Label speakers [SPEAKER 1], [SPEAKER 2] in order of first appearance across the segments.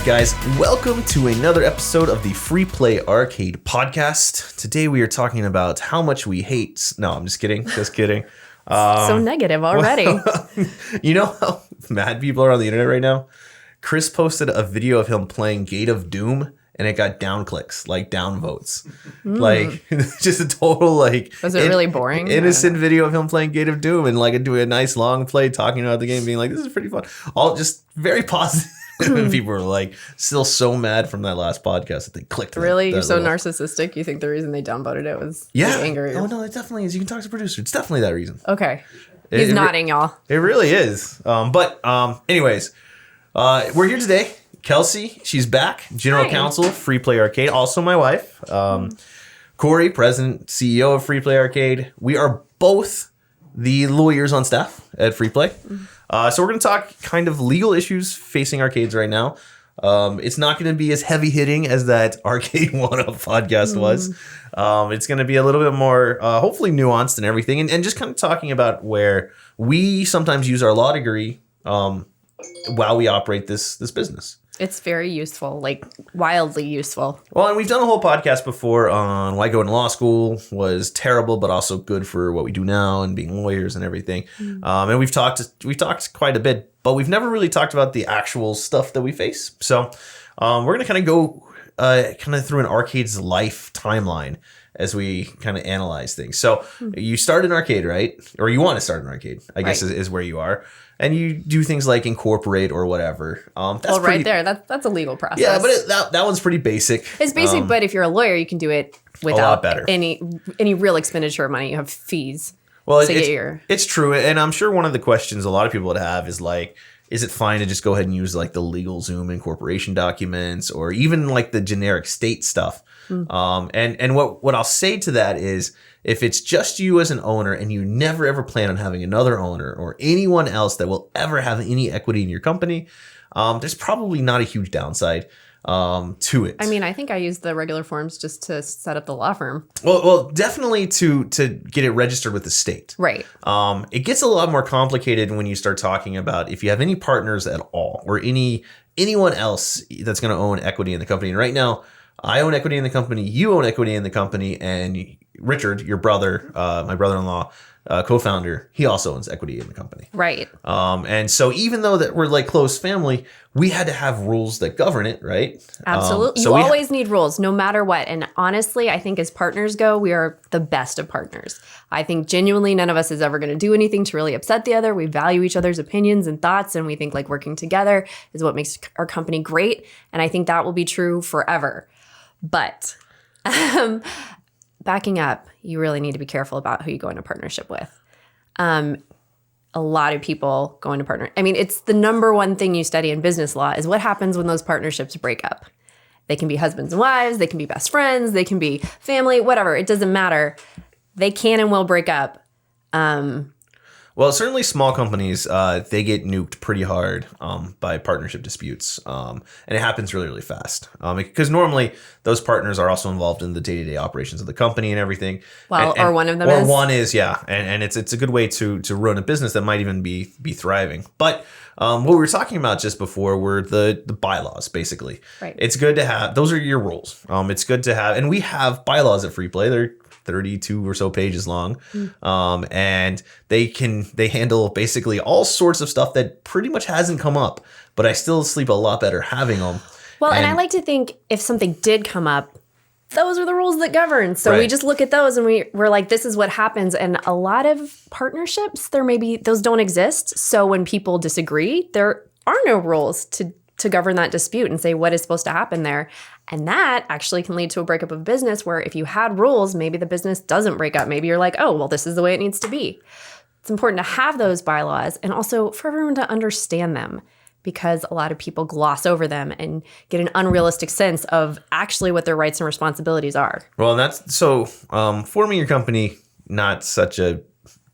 [SPEAKER 1] guys? Welcome to another episode of the Free Play Arcade podcast. Today we are talking about how much we hate... No, I'm just kidding. Just kidding.
[SPEAKER 2] So negative already.
[SPEAKER 1] You know how mad people are on the internet right now? Chris posted a video of him playing Gate of Doom, and it got down clicks, like down votes. Like, just a total, like...
[SPEAKER 2] Was it really boring?
[SPEAKER 1] Innocent video of him playing Gate of Doom and, like, doing a nice long play, talking about the game, being like, this is pretty fun. All just very positive. And people were, like, still so mad from that last podcast that they clicked.
[SPEAKER 2] Really? You're so narcissistic? You think the reason they downvoted it was anger?
[SPEAKER 1] Oh, no, it definitely is. You can talk to the producer. It's definitely that reason.
[SPEAKER 2] Okay. He's nodding, y'all.
[SPEAKER 1] It really is. Anyways, we're here today. Kelsie, she's back. General Counsel, Free Play Arcade. Also my wife. Corey, President, CEO of Free Play Arcade. We are both the lawyers on staff at Free Play. So we're going to talk kind of legal issues facing arcades right now. It's not going to be as heavy hitting as that Arcade 1-Up podcast was. It's going to be a little bit more, hopefully nuanced and everything. And just kind of talking about where we sometimes use our law degree while we operate this business.
[SPEAKER 2] It's very useful, like wildly useful.
[SPEAKER 1] Well, and we've done a whole podcast before on why going to law school was terrible, but also good for what we do now and being lawyers and everything. And we've talked quite a bit, but we've never really talked about the actual stuff that we face. So we're going to kind of go through an arcade's life timeline as we kind of analyze things. So you start an arcade, right? Or you want to start an arcade, I guess is where you are. And you do things like incorporate or whatever. That's
[SPEAKER 2] right there. That's a legal process.
[SPEAKER 1] Yeah, but that one's pretty basic.
[SPEAKER 2] It's basic, but if you're a lawyer, you can do it without
[SPEAKER 1] a lot better.
[SPEAKER 2] any real expenditure of money. You have fees.
[SPEAKER 1] Well, it's true. And I'm sure one of the questions a lot of people would have is like, is it fine to just go ahead and use like the legal Zoom incorporation documents or even like the generic state stuff? And what I'll say to that is, if it's just you as an owner and you never ever plan on having another owner or anyone else that will ever have any equity in your company, there's probably not a huge downside to it.
[SPEAKER 2] I mean, I think I used the regular forms just to set up the law firm.
[SPEAKER 1] Well, definitely to get it registered with the state.
[SPEAKER 2] Right.
[SPEAKER 1] It gets a lot more complicated when you start talking about if you have any partners at all or anyone else that's going to own equity in the company. And right now, I own equity in the company, you own equity in the company, and Richard, your brother, my brother-in-law, co-founder, he also owns equity in the company.
[SPEAKER 2] Right.
[SPEAKER 1] And so even though that we're like close family, we had to have rules that govern it, right?
[SPEAKER 2] Absolutely. You always need rules, no matter what. And honestly, I think as partners go, we are the best of partners. I think genuinely none of us is ever going to do anything to really upset the other. We value each other's opinions and thoughts, and we think like working together is what makes our company great. And I think that will be true forever. But backing up, you really need to be careful about who you go into partnership with. A lot of people go into partner. I mean, it's the number one thing you study in business law is what happens when those partnerships break up. They can be husbands and wives. They can be best friends. They can be family, whatever. It doesn't matter. They can and will break up.
[SPEAKER 1] Well, certainly small companies, they get nuked pretty hard by partnership disputes. And it happens really, really fast. Because normally those partners are also involved in the day-to-day operations of the company and everything.
[SPEAKER 2] Well, or one of them is.
[SPEAKER 1] Or one is, yeah. And it's a good way to run a business that might even be thriving. But what we were talking about just before were the bylaws, basically.
[SPEAKER 2] Right.
[SPEAKER 1] It's good to have, those are your rules. It's good to have, and we have bylaws at Free Play. They're 32 or so pages long. And they handle basically all sorts of stuff that pretty much hasn't come up, but I still sleep a lot better having them.
[SPEAKER 2] Well, and I like to think if something did come up, those are the rules that govern. So we just look at those and we're like, this is what happens. And a lot of partnerships, those don't exist. So when people disagree, there are no rules to govern that dispute and say what is supposed to happen there. And that actually can lead to a breakup of business where if you had rules, maybe the business doesn't break up. Maybe you're like, oh, well, this is the way it needs to be. It's important to have those bylaws and also for everyone to understand them because a lot of people gloss over them and get an unrealistic sense of actually what their rights and responsibilities are.
[SPEAKER 1] Well, and that's so forming your company, not such a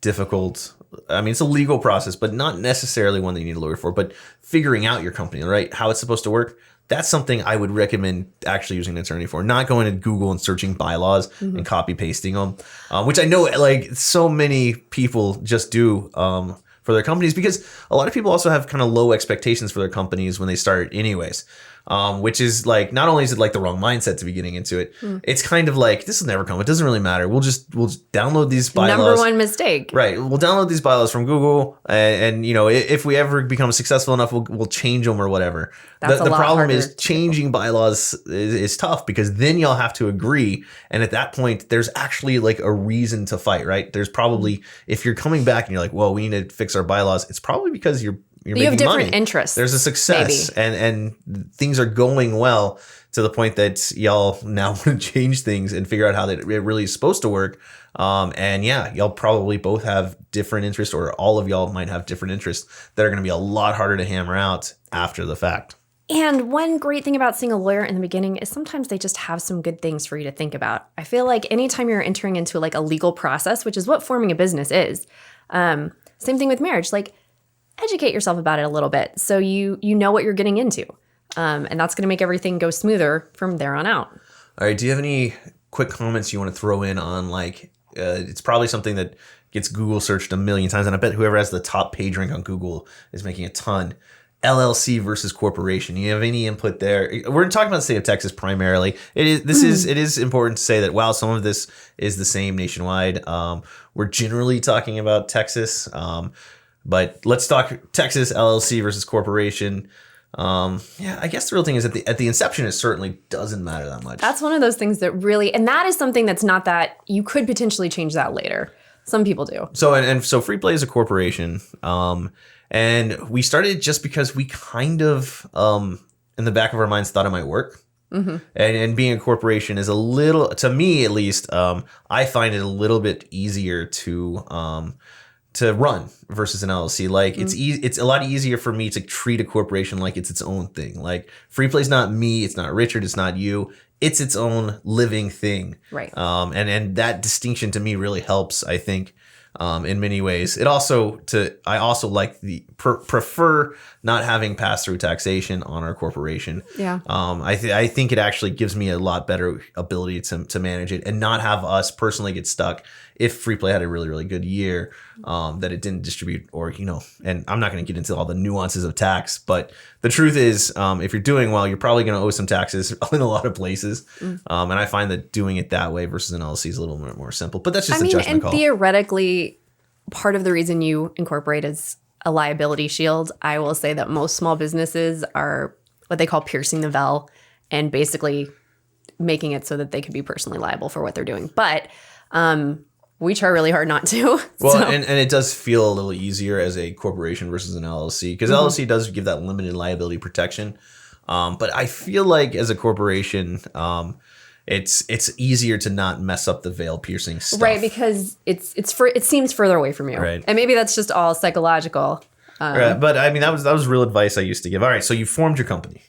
[SPEAKER 1] difficult, I mean, it's a legal process, but not necessarily one that you need a lawyer for, but figuring out your company, right? How it's supposed to work. That's something I would recommend actually using an attorney for, not going to Google and searching bylaws and copy pasting them, which I know like so many people just do for their companies because a lot of people also have kind of low expectations for their companies when they start anyways. which is like, not only is it like the wrong mindset to be getting into it, it's kind of like, this will never come. It doesn't really matter. We'll just download these bylaws.
[SPEAKER 2] Number one mistake.
[SPEAKER 1] Right. We'll download these bylaws from Google, and you know, if we ever become successful enough, we'll change them or whatever. The problem is changing bylaws is tough, because then y'all have to agree, and at that point, there's actually like a reason to fight. Right. There's probably, if you're coming back and you're like, well, we need to fix our bylaws, it's probably because you have different
[SPEAKER 2] interests.
[SPEAKER 1] There's a success, and things are going well to the point that y'all now want to change things and figure out how that it really is supposed to work. And yeah, y'all probably both have different interests, or all of y'all might have different interests that are going to be a lot harder to hammer out after the fact.
[SPEAKER 2] And one great thing about seeing a lawyer in the beginning is sometimes they just have some good things for you to think about. I feel like anytime you're entering into like a legal process, which is what forming a business is, same thing with marriage, like educate yourself about it a little bit so you know what you're getting into. And that's going to make everything go smoother from there on out.
[SPEAKER 1] All right. Do you have any quick comments you want to throw in on, like, it's probably something that gets Google searched a million times, and I bet whoever has the top page rank on Google is making a ton. LLC versus corporation. You have any input there? We're talking about the state of Texas primarily. It is important to say that while some of this is the same nationwide, we're generally talking about Texas. But let's talk Texas LLC versus corporation. Yeah, I guess the real thing is at the inception, it certainly doesn't matter that much.
[SPEAKER 2] That's one of those things that really, and that is something that's not that you could potentially change that later. Some people do.
[SPEAKER 1] So Free Play is a corporation. And we started just because we kind of, in the back of our minds, thought it might work. Mm-hmm. And being a corporation is a little, to me at least, I find it a little bit easier to run versus an LLC. Like it's a lot easier for me to treat a corporation like it's its own thing. Like Free Play's not me, it's not Richard, it's not you. It's its own living thing.
[SPEAKER 2] Right.
[SPEAKER 1] And that distinction to me really helps, I think, in many ways. I also like prefer not having pass-through taxation on our corporation.
[SPEAKER 2] Yeah.
[SPEAKER 1] I think it actually gives me a lot better ability to manage it and not have us personally get stuck if Free Play had a really, really good year, that it didn't distribute, or, and I'm not going to get into all the nuances of tax, but the truth is, if you're doing well, you're probably going to owe some taxes in a lot of places. And I find that doing it that way versus an LLC is a little more simple, but that's just a judgment call.
[SPEAKER 2] Theoretically, part of the reason you incorporate is a liability shield. I will say that most small businesses are what they call piercing the veil and basically making it so that they can be personally liable for what they're doing. But we try really hard not to.
[SPEAKER 1] Well, so. and it does feel a little easier as a corporation versus an LLC, because LLC does give that limited liability protection. But I feel like as a corporation, it's easier to not mess up the veil piercing stuff.
[SPEAKER 2] Right, because it seems further away from you.
[SPEAKER 1] Right.
[SPEAKER 2] And maybe that's just all psychological.
[SPEAKER 1] Right, but I mean, that was real advice I used to give. All right, so you formed your company.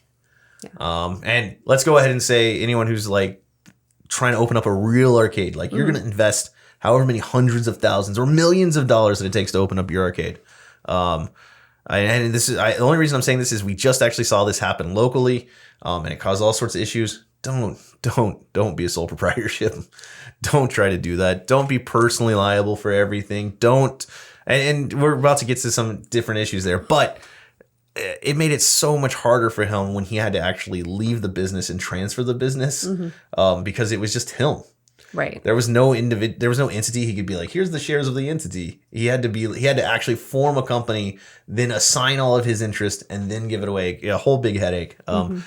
[SPEAKER 1] Yeah. And let's go ahead and say anyone who's like trying to open up a real arcade, like you're going to invest however many hundreds of thousands or millions of dollars that it takes to open up your arcade. And the only reason I'm saying this is we just actually saw this happen locally, and it caused all sorts of issues. Don't be a sole proprietorship. Don't try to do that. Don't be personally liable for everything. And we're about to get to some different issues there, but it made it so much harder for him when he had to actually leave the business and transfer the business, because it was just him.
[SPEAKER 2] Right.
[SPEAKER 1] There was no entity he could be like, here's the shares of the entity. He had to actually form a company, then assign all of his interest, and then give it away. A whole big headache. And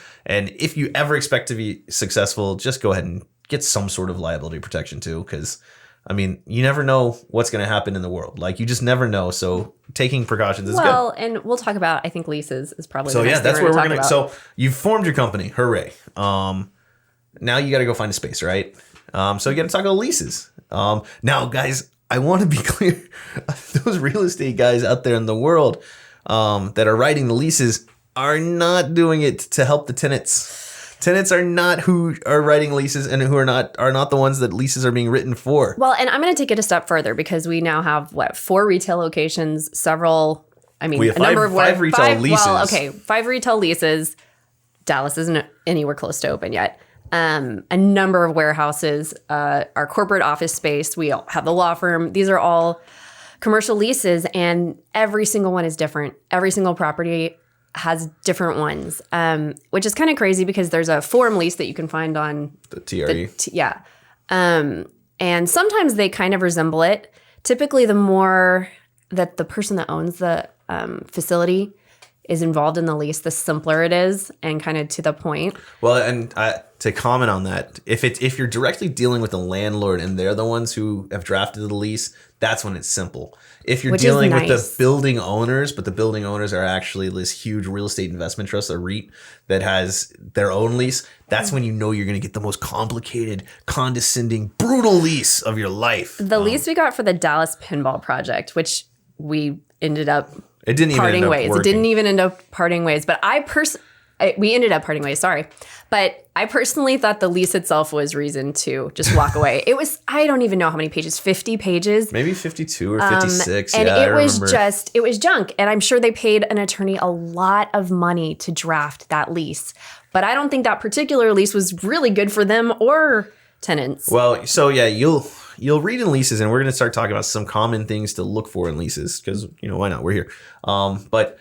[SPEAKER 1] if you ever expect to be successful, just go ahead and get some sort of liability protection too, because I mean, you never know what's going to happen in the world. Like, you just never know. So taking precautions is good. Well,
[SPEAKER 2] and we'll talk about, I think, leases is probably
[SPEAKER 1] so
[SPEAKER 2] the next
[SPEAKER 1] yeah, that's
[SPEAKER 2] thing
[SPEAKER 1] where
[SPEAKER 2] we're
[SPEAKER 1] we're
[SPEAKER 2] going to
[SPEAKER 1] So you've formed your company. Hooray. Now you got to go find a space, right? So you got to talk about leases. Now, guys, I want to be clear. Those real estate guys out there in the world that are writing the leases are not doing it to help the tenants. Tenants are not who are writing leases and who are not the ones that leases are being written for.
[SPEAKER 2] Well, and I'm going to take it a step further because we now have 4 retail locations,
[SPEAKER 1] we have five retail leases.
[SPEAKER 2] Well, okay, 5 retail leases. Dallas isn't anywhere close to open yet. A number of warehouses, our corporate office space. We have the law firm. These are all commercial leases, and every single one is different. Every single property has different ones, which is kind of crazy because there's a form lease that you can find on
[SPEAKER 1] the TRE.
[SPEAKER 2] Yeah. And sometimes they kind of resemble it. Typically, the more that the person that owns the facility is involved in the lease, the simpler it is and kind of to the point.
[SPEAKER 1] Well, and to comment on that, if you're directly dealing with the landlord and they're the ones who have drafted the lease, that's when it's simple. If you're dealing with the building owners, but the building owners are actually this huge real estate investment trust, a REIT that has their own lease, that's when you know you're going to get the most complicated, condescending, brutal lease of your life.
[SPEAKER 2] The lease we got for the Dallas Pinball Project, which we ended up
[SPEAKER 1] It didn't even end up
[SPEAKER 2] ways.
[SPEAKER 1] working.
[SPEAKER 2] It didn't even end up parting ways. But we ended up parting ways, sorry. But I personally thought the lease itself was reason to just walk away. It was, I don't even know how many pages, 50 pages.
[SPEAKER 1] Maybe 52 or 56.
[SPEAKER 2] And
[SPEAKER 1] yeah,
[SPEAKER 2] it was junk. And I'm sure they paid an attorney a lot of money to draft that lease. But I don't think that particular lease was really good for them or tenants.
[SPEAKER 1] Well, so yeah, you'll read in leases, and we're going to start talking about some common things to look for in leases because, why not? We're here. But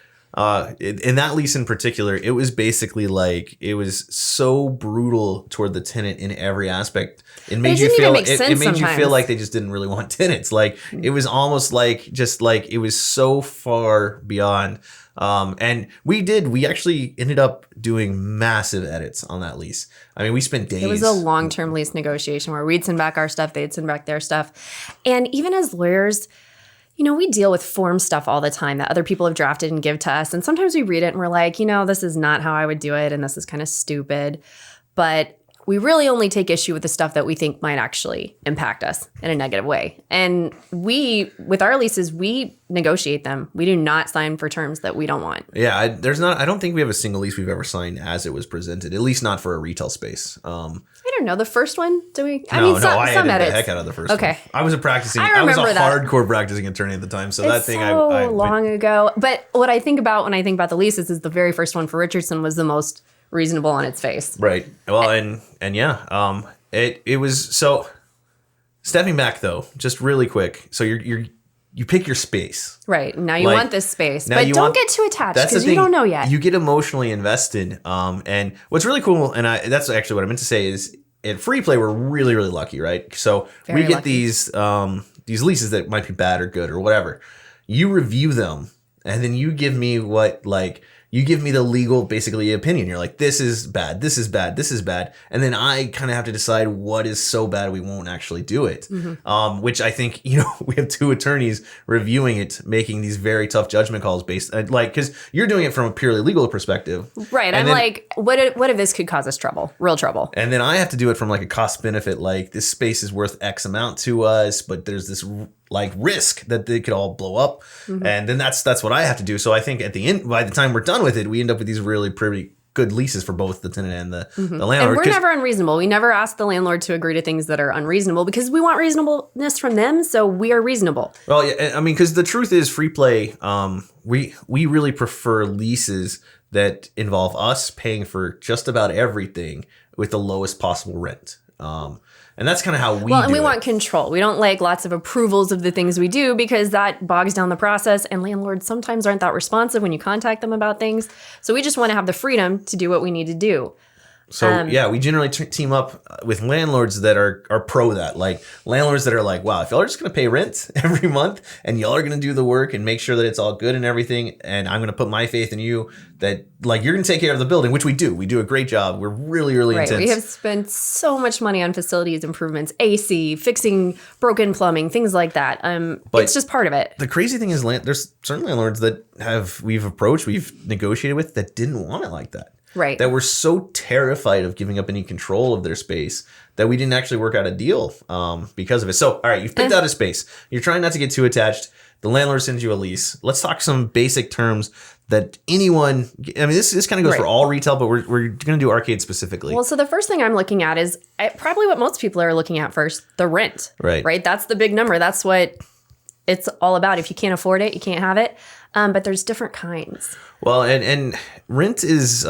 [SPEAKER 1] in that lease in particular, it was basically like it was so brutal toward the tenant in every aspect. It made you feel like they just didn't really want tenants. Like it was almost like it was so far beyond. And we actually ended up doing massive edits on that lease. I mean, we spent days.
[SPEAKER 2] It was a long-term lease negotiation where we'd send back our stuff, they'd send back their stuff. And even as lawyers, we deal with form stuff all the time that other people have drafted and give to us. And sometimes we read it and we're like, this is not how I would do it. And this is kind of stupid. But we really only take issue with the stuff that we think might actually impact us in a negative way. And with our leases, we negotiate them. We do not sign for terms that we don't want.
[SPEAKER 1] Yeah, I don't think we have a single lease we've ever signed as it was presented, at least not for a retail space.
[SPEAKER 2] I don't know. The first one, do we?
[SPEAKER 1] I edited the heck out of the first one. Okay. I was a hardcore practicing attorney at the time. So
[SPEAKER 2] it's long ago. But what I think about when I think about the leases is the very first one for Richardson was the most reasonable on its face.
[SPEAKER 1] Right. Well, and yeah, it was so. Stepping back though, just really quick. So you pick your space.
[SPEAKER 2] Right. Now you want this space, but don't get too attached because you don't know yet.
[SPEAKER 1] You get emotionally invested. And what's really cool, and that's actually what I meant to say is at Free Play we're really really lucky, right? So we get these leases that might be bad or good or whatever. You review them, and then you give me you give me the legal, basically, opinion. You're like, this is bad, this is bad, this is bad. And then I kind of have to decide what is so bad we won't actually do it. Mm-hmm. Which I think, we have two attorneys reviewing it, making these very tough judgment calls based, because you're doing it from a purely legal perspective.
[SPEAKER 2] Right. And I'm what if this could cause us trouble, real trouble? And
[SPEAKER 1] then I have to do it from a cost benefit, this space is worth X amount to us, but there's this risk that they could all blow up. Mm-hmm. And then that's what I have to do. So I think at the end, by the time we're done with it, we end up with these really pretty good leases for both the tenant and the landlord.
[SPEAKER 2] And we're never unreasonable. We never ask the landlord to agree to things that are unreasonable because we want reasonableness from them. So we are reasonable.
[SPEAKER 1] Well, yeah, I mean, because the truth is Free Play, we really prefer leases that involve us paying for just about everything with the lowest possible rent. And that's kind of how we do it.
[SPEAKER 2] Well, and we want control. We don't like lots of approvals of the things we do because that bogs down the process. And landlords sometimes aren't that responsive when you contact them about things. So we just want to have the freedom to do what we need to do.
[SPEAKER 1] So we generally team up with landlords that are pro that, landlords that are wow, if y'all are just going to pay rent every month and y'all are going to do the work and make sure that it's all good and everything, and I'm going to put my faith in you that you're going to take care of the building, which we do. We do a great job. We're really, really intense.
[SPEAKER 2] We have spent so much money on facilities improvements, AC, fixing broken plumbing, things like that. It's just part of it.
[SPEAKER 1] The crazy thing is there's certain landlords that we've approached, we've negotiated with that didn't want it like that.
[SPEAKER 2] Right.
[SPEAKER 1] That were so terrified of giving up any control of their space that we didn't actually work out a deal because of it. So, all right, you've picked out a space. You're trying not to get too attached. The landlord sends you a lease. Let's talk some basic terms that anyone, this kind of goes for all retail, but we're going to do arcade specifically.
[SPEAKER 2] Well, so the first thing I'm looking at is probably what most people are looking at first, the rent.
[SPEAKER 1] Right.
[SPEAKER 2] That's the big number. That's what it's all about. If you can't afford it, you can't have it. But there's different kinds.
[SPEAKER 1] Well, and rent is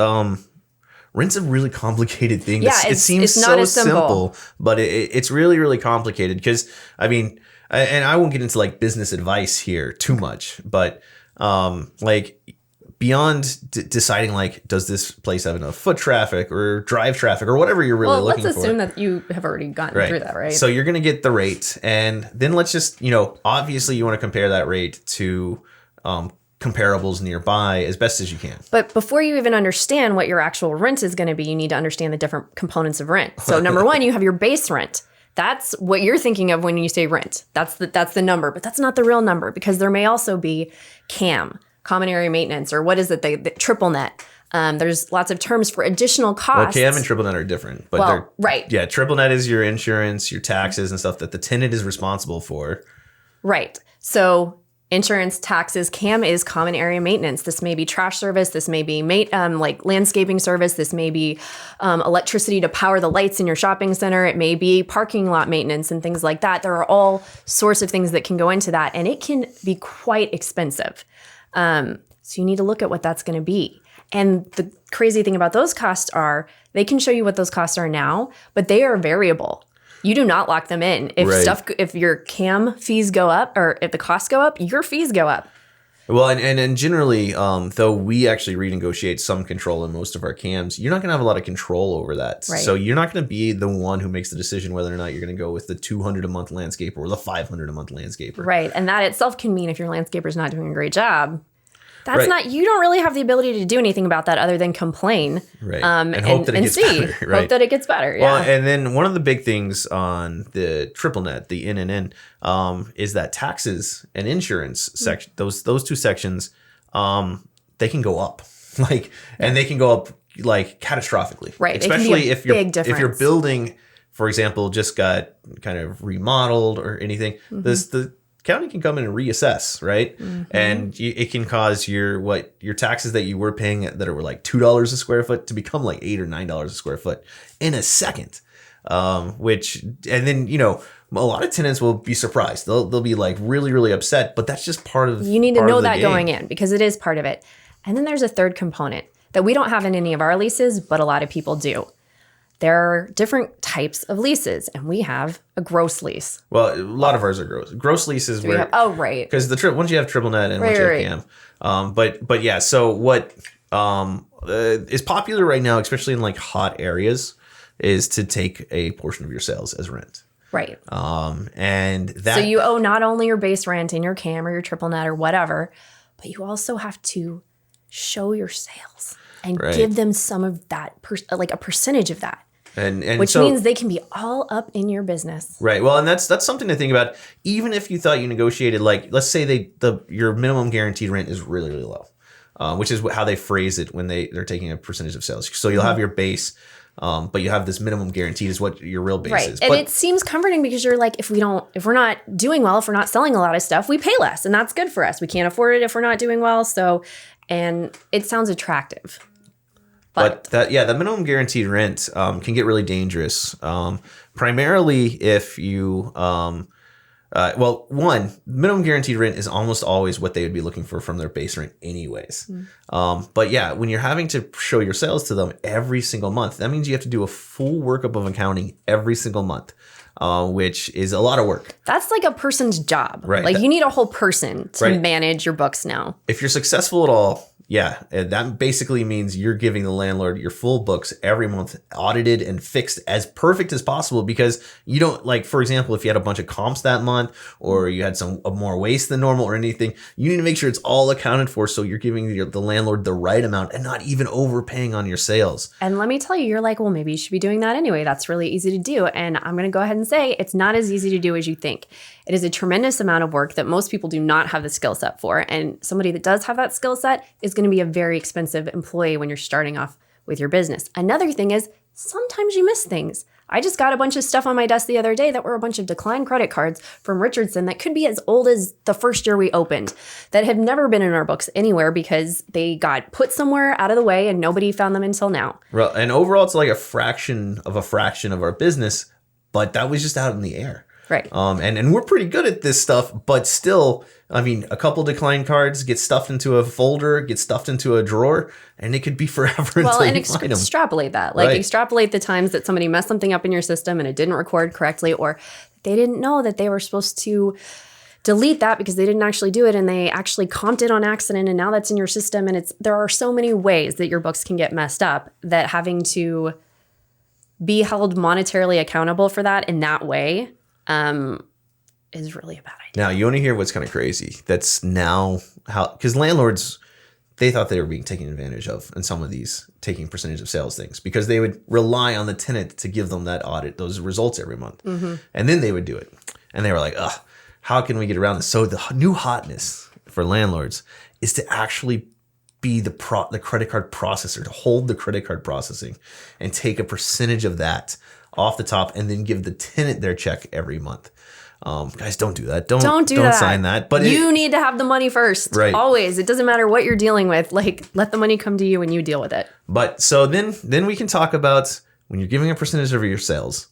[SPEAKER 1] rent's a really complicated thing.
[SPEAKER 2] Yeah,
[SPEAKER 1] it seems so simple, but it's really, really complicated because and I won't get into business advice here too much, but beyond deciding like, does this place have enough foot traffic or drive traffic or whatever you're really looking for.
[SPEAKER 2] Let's assume that you have already gotten through that, right?
[SPEAKER 1] So you're going to get the rate, and then let's just, obviously you want to compare that rate to comparables nearby as best as you can.
[SPEAKER 2] But before you even understand what your actual rent is going to be, you need to understand the different components of rent. So number one, you have your base rent. That's what you're thinking of when you say rent. That's the number, but that's not the real number, because there may also be CAM, common area maintenance, or what is it, the triple net. There's lots of terms for additional costs.
[SPEAKER 1] Well, CAM and triple net are different, but
[SPEAKER 2] right.
[SPEAKER 1] Yeah, triple net is your insurance, your taxes and stuff that the tenant is responsible for.
[SPEAKER 2] Right. So insurance, taxes, CAM is common area maintenance. This may be trash service. This may be like landscaping service. This may be electricity to power the lights in your shopping center. It may be parking lot maintenance and things like that. There are all sorts of things that can go into that, and it can be quite expensive. So you need to look at what that's going to be. And the crazy thing about those costs are they can show you what those costs are now, but they are variable. You do not lock them in. If your CAM fees go up, or if the costs go up, your fees go up.
[SPEAKER 1] Well, and generally, though we actually renegotiate some control in most of our CAMs, you're not going to have a lot of control over that.
[SPEAKER 2] Right.
[SPEAKER 1] So you're not going to be the one who makes the decision whether or not you're going to go with the $200 a month landscaper or the $500 a month landscaper.
[SPEAKER 2] Right. And that itself can mean if your landscaper's not doing a great job, you don't really have the ability to do anything about that other than complain.
[SPEAKER 1] Right. And hope that it gets better. Right.
[SPEAKER 2] Hope that it gets better. Yeah.
[SPEAKER 1] Well, and then one of the big things on the triple net, the NNN, is that taxes and insurance section, those two sections, they can go up. And they can go up like catastrophically.
[SPEAKER 2] Right.
[SPEAKER 1] Especially if your building, for example, just got kind of remodeled or anything. The county can come in and reassess, right? And it can cause your taxes that you were paying that were like $2 a square foot to become like $8 or $9 a square foot in a second. And then a lot of tenants will be surprised. They'll be like really, really upset, but that's just part of
[SPEAKER 2] you need to know that going in, because it is part of it. And then there's a third component that we don't have in any of our leases, but a lot of people do. There are different types of leases, and we have a gross lease.
[SPEAKER 1] Well, a lot of ours are gross. Gross leases where
[SPEAKER 2] right,
[SPEAKER 1] because once you have triple net and once you have CAM, but yeah. So what is popular right now, especially in like hot areas, is to take a portion of your sales as rent.
[SPEAKER 2] Right.
[SPEAKER 1] And that
[SPEAKER 2] so you owe not only your base rent in your CAM or your triple net or whatever, but you also have to show your sales and give them some of that, like a percentage of that. Which means they can be all up in your business.
[SPEAKER 1] Right. Well, and that's something to think about. Even if you thought you negotiated, like, let's say your minimum guaranteed rent is really, really low, which is how they phrase it when they're taking a percentage of sales. So you'll have your base, but you have this minimum guaranteed is what your real base is.
[SPEAKER 2] And it seems comforting because you're like, if we're not doing well, if we're not selling a lot of stuff, we pay less, and that's good for us. We can't afford it if we're not doing well. And it sounds attractive.
[SPEAKER 1] But the minimum guaranteed rent can get really dangerous. Primarily if you, minimum guaranteed rent is almost always what they would be looking for from their base rent anyways. But yeah, when you're having to show your sales to them every single month, that means you have to do a full workup of accounting every single month. Which is a lot of work.
[SPEAKER 2] That's like a person's job.
[SPEAKER 1] Right.
[SPEAKER 2] Like you need a whole person to manage your books now.
[SPEAKER 1] If you're successful at all, that basically means you're giving the landlord your full books every month, audited and fixed as perfect as possible, because you don't, like, for example, if you had a bunch of comps that month or you had more waste than normal or anything, you need to make sure it's all accounted for so you're giving the landlord the right amount and not even overpaying on your sales.
[SPEAKER 2] And let me tell you, you're like, well, maybe you should be doing that anyway. That's really easy to do. And I'm going to go ahead and say it's not as easy to do as you think. It is a tremendous amount of work that most people do not have the skill set for. And somebody that does have that skill set is going to be a very expensive employee when you're starting off with your business. Another thing is sometimes you miss things. I just got a bunch of stuff on my desk the other day that were a bunch of declined credit cards from Richardson that could be as old as the first year we opened, that have never been in our books anywhere because they got put somewhere out of the way and nobody found them until now.
[SPEAKER 1] Well, and overall, it's like a fraction of our business, but that was just out in the air.
[SPEAKER 2] Right.
[SPEAKER 1] And we're pretty good at this stuff, but still, I mean, a couple declined cards get stuffed into a folder, get stuffed into a drawer, and it could be forever until you find them.
[SPEAKER 2] Extrapolate that. Like extrapolate the times that somebody messed something up in your system and it didn't record correctly, or they didn't know that they were supposed to delete that because they didn't actually do it and they actually comped it on accident and now that's in your system. And there are so many ways that your books can get messed up that having to be held monetarily accountable for that in that way is really a bad idea.
[SPEAKER 1] Now, you want to hear what's kind of crazy? That's now how, because landlords, they thought they were being taken advantage of in some of these taking percentage of sales things because they would rely on the tenant to give them that audit, those results every month. And then they would do it. And they were like, ugh, how can we get around this? So the new hotness for landlords is to actually be the credit card processor, to hold the credit card processing and take a percentage of that off the top and then give the tenant their check every month. Guys, don't do that. Don't sign that. But
[SPEAKER 2] you need to have the money first.
[SPEAKER 1] Right.
[SPEAKER 2] Always. It doesn't matter what you're dealing with. Like, let the money come to you and you deal with it.
[SPEAKER 1] But so then we can talk about when you're giving a percentage of your sales,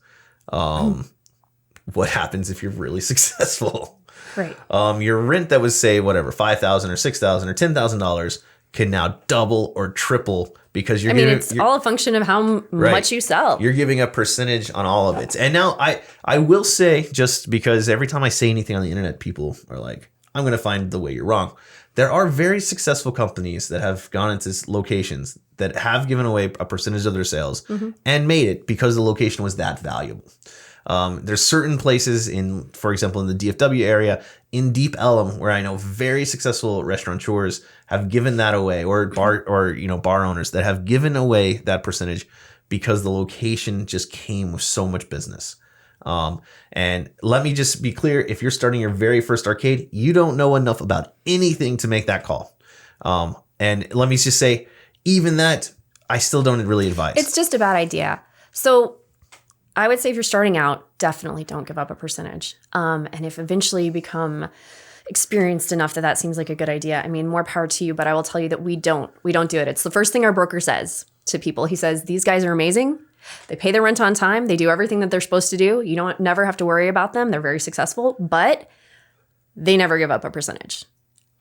[SPEAKER 1] what happens if you're really successful.
[SPEAKER 2] Right.
[SPEAKER 1] Your rent that was, say, whatever, $5,000 or $6,000 or $10,000 can now double or triple because
[SPEAKER 2] it's all a function of how much you sell.
[SPEAKER 1] You're giving a percentage on all of it. And now I will say, just because every time I say anything on the internet, people are like, I'm going to find the way you're wrong. There are very successful companies that have gone into locations that have given away a percentage of their sales and made it because the location was that valuable. There's certain places for example, in the DFW area, in Deep Ellum, where I know very successful restaurateurs have given that away, or bar owners that have given away that percentage because the location just came with so much business. And let me just be clear, if you're starting your very first arcade, you don't know enough about anything to make that call. And let me just say, even that, I still don't really advise.
[SPEAKER 2] It's just a bad idea. So I would say if you're starting out, definitely don't give up a percentage. And if eventually you become experienced enough that seems like a good idea, I mean, more power to you, but I will tell you that we don't do it. It's the first thing our broker says to people. He says, these guys are amazing. They pay their rent on time. They do everything that they're supposed to do. You never have to worry about them. They're very successful, but they never give up a percentage.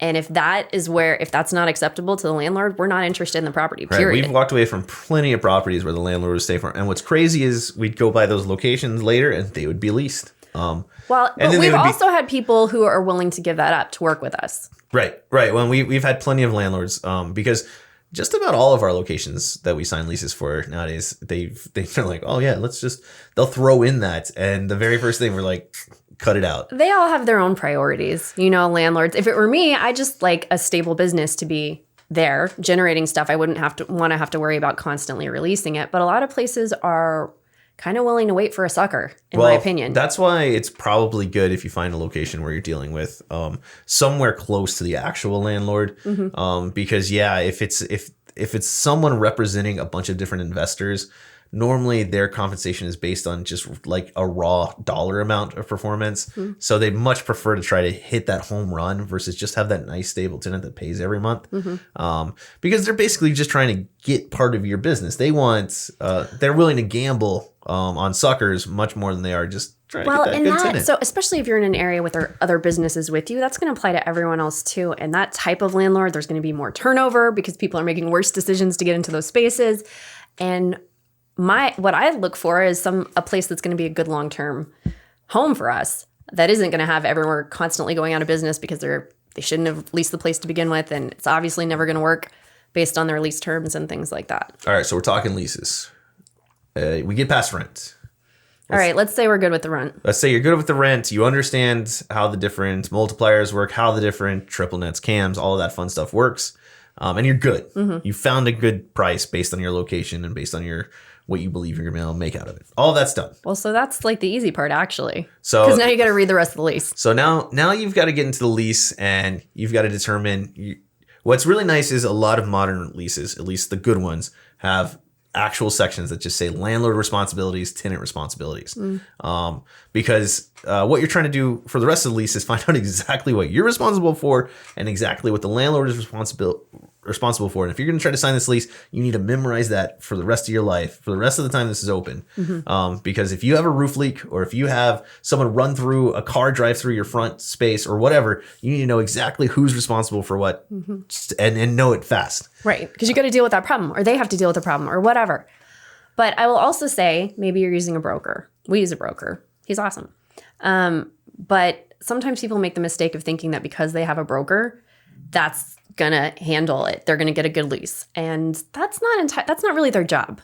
[SPEAKER 2] And if that's not acceptable to the landlord, we're not interested in the property, period.
[SPEAKER 1] Right. We've walked away from plenty of properties where the landlord was safe. And what's crazy is we'd go by those locations later and they would be leased.
[SPEAKER 2] But we've also had people who are willing to give that up to work with us.
[SPEAKER 1] Right. Well, we've had plenty of landlords because just about all of our locations that we sign leases for nowadays, they're like, oh yeah, they'll throw in that. And the very first thing we're like, cut it out.
[SPEAKER 2] They all have their own priorities, landlords. If it were me, I just like a stable business to be there generating stuff. I wouldn't have to worry about constantly releasing it. But a lot of places are kind of willing to wait for a sucker, in my opinion. That's
[SPEAKER 1] why it's probably good if you find a location where you're dealing with somewhere close to the actual landlord. Because if it's someone representing a bunch of different investors, normally their compensation is based on just like a raw dollar amount of performance. So they much prefer to try to hit that home run versus just have that nice stable tenant that pays every month. Because they're basically just trying to get part of your business. They're willing to gamble on suckers much more than they are just trying to get that good tenant.
[SPEAKER 2] So especially if you're in an area with other businesses with you, that's going to apply to everyone else too. And that type of landlord, there's going to be more turnover because people are making worse decisions to get into those spaces. And what I look for is a place that's going to be a good long-term home for us that isn't going to have everyone constantly going out of business because they shouldn't have leased the place to begin with, and it's obviously never going to work based on their lease terms and things like that.
[SPEAKER 1] All right, so we're talking leases. We get past rent.
[SPEAKER 2] All right, let's say we're good with the rent.
[SPEAKER 1] Let's say you're good with the rent. You understand how the different multipliers work, how the different triple nets, cams, all of that fun stuff works, and you're good. You found a good price based on your location and based on what you believe you're going to be able to make out of it. All that's done.
[SPEAKER 2] Well, so that's like the easy part, actually. Because now you got to read the rest of the lease.
[SPEAKER 1] So now you've got to get into the lease and you've got to determine. What's really nice is a lot of modern leases, at least the good ones, have actual sections that just say landlord responsibilities, tenant responsibilities. Because what you're trying to do for the rest of the lease is find out exactly what you're responsible for and exactly what the landlord is responsible for. And if you're going to try to sign this lease, you need to memorize that for the rest of your life, for the rest of the time this is open. Because if you have a roof leak or if you have someone run through a car drive through your front space or whatever, you need to know exactly who's responsible for what and know it fast.
[SPEAKER 2] Right. Because you got to deal with that problem, or they have to deal with the problem, or whatever. But I will also say, maybe you're using a broker. We use a broker. He's awesome. But sometimes people make the mistake of thinking that because they have a broker, that's gonna handle it. They're gonna get a good lease, and that's not really their job.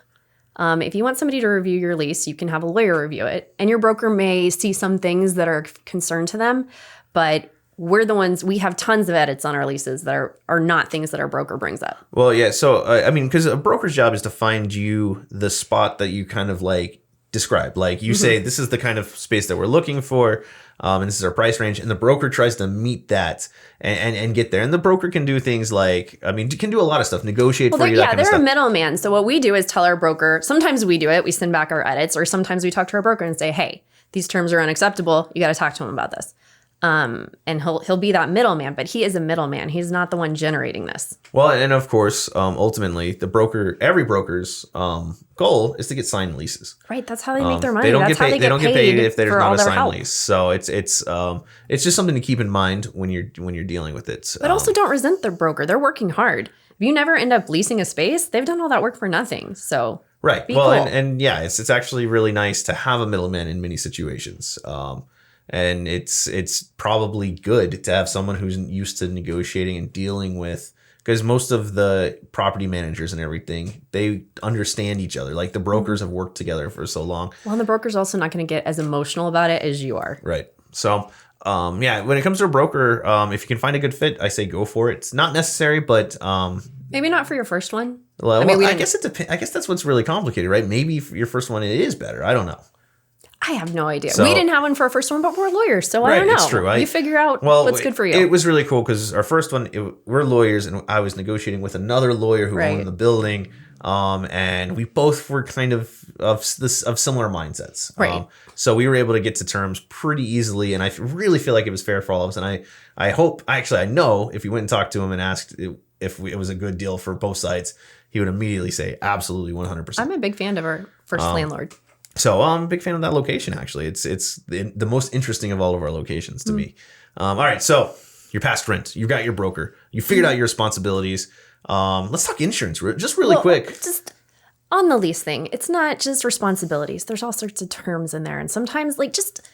[SPEAKER 2] If you want somebody to review your lease, you can have a lawyer review it, and your broker may see some things that are of concern to them, but we have tons of edits on our leases that are not things that our broker brings up.
[SPEAKER 1] Well, yeah. So, I mean, because a broker's job is to find you the spot that you kind of like describe. Like you say, this is the kind of space that we're looking for, and this is our price range. And the broker tries to meet that and get there. And the broker can do things like, I mean, can do a lot of stuff, negotiate for you.
[SPEAKER 2] Yeah, they're a middleman. So what we do is tell our broker, sometimes we do it, we send back our edits, or sometimes we talk to our broker and say, hey, these terms are unacceptable. You got to talk to him about this. And he'll be that middleman, but he is a middleman. He's not the one generating this.
[SPEAKER 1] Well, and of course, ultimately, every broker's goal is to get signed leases.
[SPEAKER 2] Right, that's how they make their money.
[SPEAKER 1] They don't
[SPEAKER 2] that's
[SPEAKER 1] get paid. They don't get paid if there's not a signed
[SPEAKER 2] help.
[SPEAKER 1] lease. So it's just something to keep in mind when you're dealing with it.
[SPEAKER 2] But also, don't resent the broker. They're working hard. If you never end up leasing a space, they've done all that work for nothing. So
[SPEAKER 1] right.
[SPEAKER 2] Be
[SPEAKER 1] well,
[SPEAKER 2] cool.
[SPEAKER 1] and yeah, it's actually really nice to have a middleman in many situations. And it's probably good to have someone who's used to negotiating and dealing with, because most of the property managers and everything, they understand each other. Like the brokers have worked together for so long.
[SPEAKER 2] Well, and the broker's also not going to get as emotional about it as you are.
[SPEAKER 1] Right. So, yeah, when it comes to a broker, if you can find a good fit, I say go for it. It's not necessary, but
[SPEAKER 2] maybe not for your first one.
[SPEAKER 1] Well, I guess it depends. I guess that's what's really complicated, right? Maybe for your first one, it is better. I don't know.
[SPEAKER 2] I have no idea. We didn't have one for our first one, but we're lawyers, so I don't know.
[SPEAKER 1] It's true.
[SPEAKER 2] You figure out what's good for you.
[SPEAKER 1] It was really cool because our first one, we're lawyers, and I was negotiating with another lawyer who owned the building, and we both were kind of similar mindsets.
[SPEAKER 2] Right.
[SPEAKER 1] So we were able to get to terms pretty easily, and I really feel like it was fair for all of us. And I know if you went and talked to him and asked if it was a good deal for both sides, he would immediately say absolutely 100%.
[SPEAKER 2] I'm a big fan of our first landlord.
[SPEAKER 1] So I'm a big fan of that location, actually. It's the most interesting of all of our locations to me. All right, so you're past rent. You've got your broker. You figured out your responsibilities. Let's talk insurance just really quick.
[SPEAKER 2] Just on the lease thing, it's not just responsibilities. There's all sorts of terms in there. And sometimes, just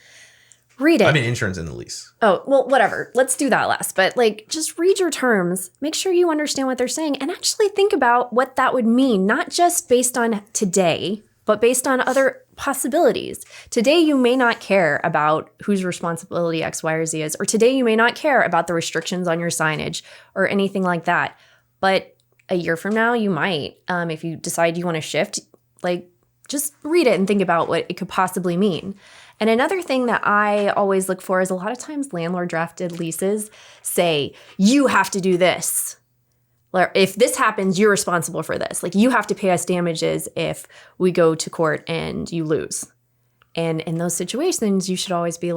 [SPEAKER 2] read it.
[SPEAKER 1] I mean, insurance in the lease.
[SPEAKER 2] Oh, well, whatever. Let's do that last. But just read your terms. Make sure you understand what they're saying. And actually think about what that would mean, not just based on today, but based on other possibilities. Today, you may not care about whose responsibility X, Y, or Z is, or today you may not care about the restrictions on your signage or anything like that. But a year from now, you might. If you decide you want to shift, just read it and think about what it could possibly mean. And another thing that I always look for is a lot of times landlord drafted leases say, you have to do this. If this happens, you're responsible for this. You have to pay us damages if we go to court and you lose. And in those situations, you should always be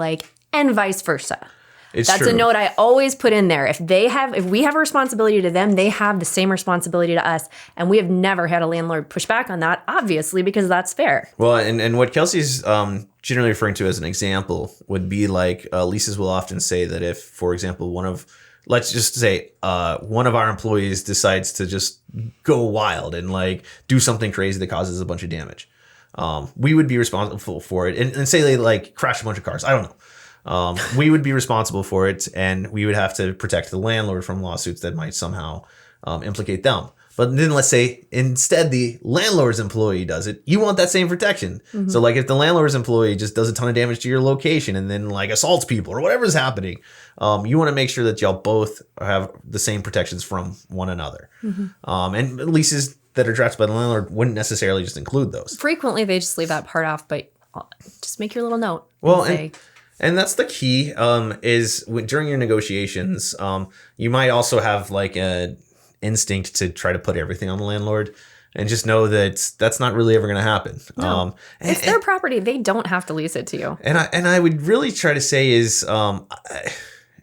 [SPEAKER 2] and vice versa. That's true. A note I always put in there. If we have a responsibility to them, they have the same responsibility to us. And we have never had a landlord push back on that, obviously, because that's fair.
[SPEAKER 1] Well, and what Kelsey's generally referring to as an example would be leases will often say that if, for example, let's just say one of our employees decides to just go wild and do something crazy that causes a bunch of damage. We would be responsible for it. And say they crash a bunch of cars. I don't know. We would be responsible for it, and we would have to protect the landlord from lawsuits that might somehow implicate them. But then let's say instead the landlord's employee does it. You want that same protection. Mm-hmm. So if the landlord's employee just does a ton of damage to your location and then assaults people or whatever's happening, you want to make sure that y'all both have the same protections from one another. Mm-hmm. And leases that are drafted by the landlord wouldn't necessarily just include those.
[SPEAKER 2] Frequently they just leave that part off, but just make your little note.
[SPEAKER 1] Well, and that's the key is during your negotiations, you might also have a instinct to try to put everything on the landlord, and just know that that's not really ever going to happen.
[SPEAKER 2] No. It's their property. They don't have to lease it to you.
[SPEAKER 1] And I would really try to say is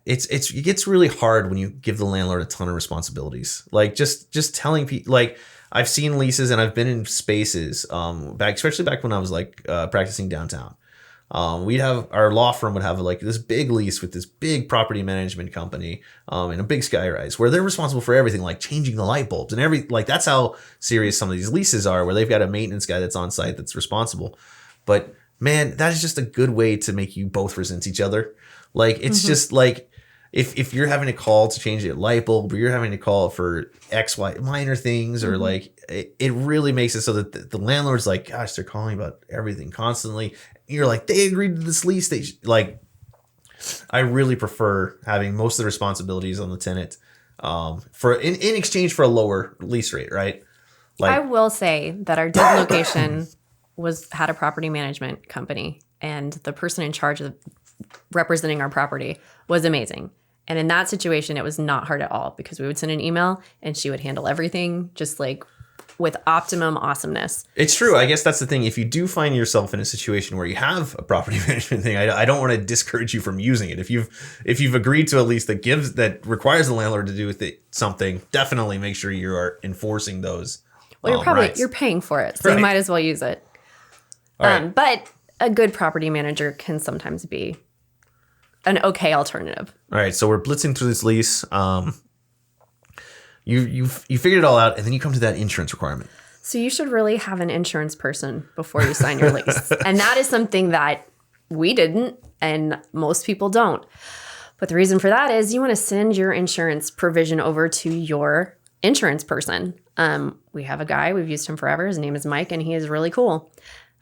[SPEAKER 1] it gets really hard when you give the landlord a ton of responsibilities. Just telling people, I've seen leases and I've been in spaces especially back when I was practicing downtown. Our law firm would have this big lease with this big property management company in a big skyrise where they're responsible for everything, changing the light bulbs and that's how serious some of these leases are, where they've got a maintenance guy that's on site that's responsible. But man, that is just a good way to make you both resent each other. Like, it's just like, if you're having to call to change a light bulb, or you're having to call for X, Y, minor things, or like, it really makes it so that the landlord's like, gosh, they're calling about everything constantly. You're like, they agreed to this lease. Like, I really prefer having most of the responsibilities on the tenant, for in exchange for a lower lease rate, right? Like,
[SPEAKER 2] I will say that our Denton location had a property management company, and the person in charge of representing our property was amazing. And in that situation, it was not hard at all, because we would send an email and she would handle everything just like with optimum awesomeness.
[SPEAKER 1] It's true. I guess that's the thing. If you do find yourself in a situation where you have a property management thing, I don't want to discourage you from using it. If you've agreed to a lease that requires the landlord to do with it something, definitely make sure you are enforcing those.
[SPEAKER 2] Well, you're paying for it, so you might as well use it. Right. But a good property manager can sometimes be an okay alternative.
[SPEAKER 1] All right, so we're blitzing through this lease. You figured it all out, and then you come to that insurance requirement.
[SPEAKER 2] So you should really have an insurance person before you sign your lease. And that is something that we didn't, and most people don't. But the reason for that is you want to send your insurance provision over to your insurance person. We have a guy, we've used him forever. His name is Mike, and he is really cool.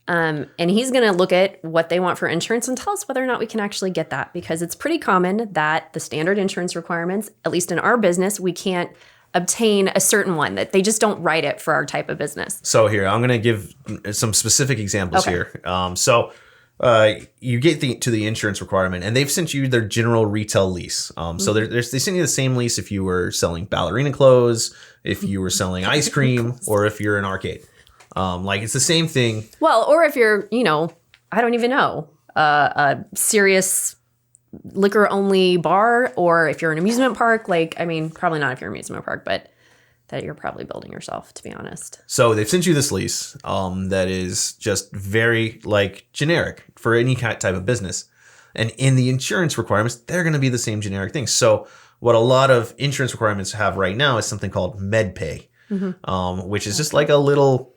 [SPEAKER 2] And he's going to look at what they want for insurance and tell us whether or not we can actually get that, because it's pretty common that the standard insurance requirements, at least in our business, we can't obtain a certain one, that they just don't write it for our type of business.
[SPEAKER 1] So here, I'm going to give some specific examples here. You get to the insurance requirement, and they've sent you their general retail lease. So they send you the same lease if you were selling ballerina clothes, if you were selling ice cream, or if you're an arcade. Like, it's the same thing.
[SPEAKER 2] Well, or if you're, I don't even know, a serious liquor only bar, or if you're an amusement park, probably not if you're an amusement park, but that you're probably building yourself, to be honest.
[SPEAKER 1] So they've sent you this lease that is just very generic for any type of business. And in the insurance requirements, they're going to be the same generic things. So what a lot of insurance requirements have right now is something called MedPay. Which is just like a little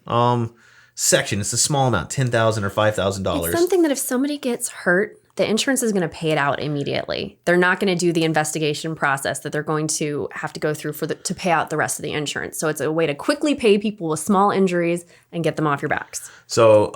[SPEAKER 1] section. It's a small amount, $10,000 or $5,000.
[SPEAKER 2] It's something that if somebody gets hurt, the insurance is going to pay it out immediately. They're not going to do the investigation process that they're going to have to go through to pay out the rest of the insurance. So it's a way to quickly pay people with small injuries and get them off your backs.
[SPEAKER 1] So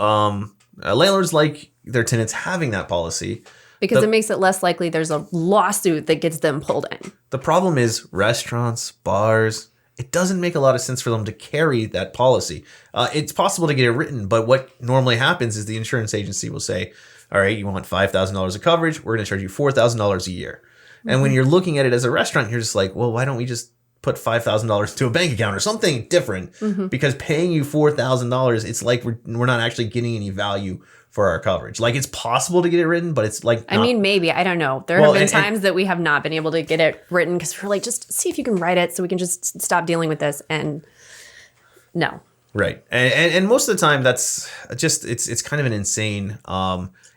[SPEAKER 1] landlords like their tenants having that policy,
[SPEAKER 2] because it makes it less likely there's a lawsuit that gets them pulled in.
[SPEAKER 1] The problem is restaurants, bars, it doesn't make a lot of sense for them to carry that policy. It's possible to get it written, but what normally happens is the insurance agency will say, all right, you want $5,000 of coverage, we're going to charge you $4,000 a year. And when you're looking at it as a restaurant, you're just like, well, why don't we just put $5,000 to a bank account or something different? Because paying you $4,000, it's like we're not actually getting any value for our coverage. Like, it's possible to get it written, but it's like not.
[SPEAKER 2] Maybe. I don't know. There have been times that we have not been able to get it written because we're like, just see if you can write it so we can just stop dealing with this. And no.
[SPEAKER 1] Right. And most of the time, that's just, it's kind of an insane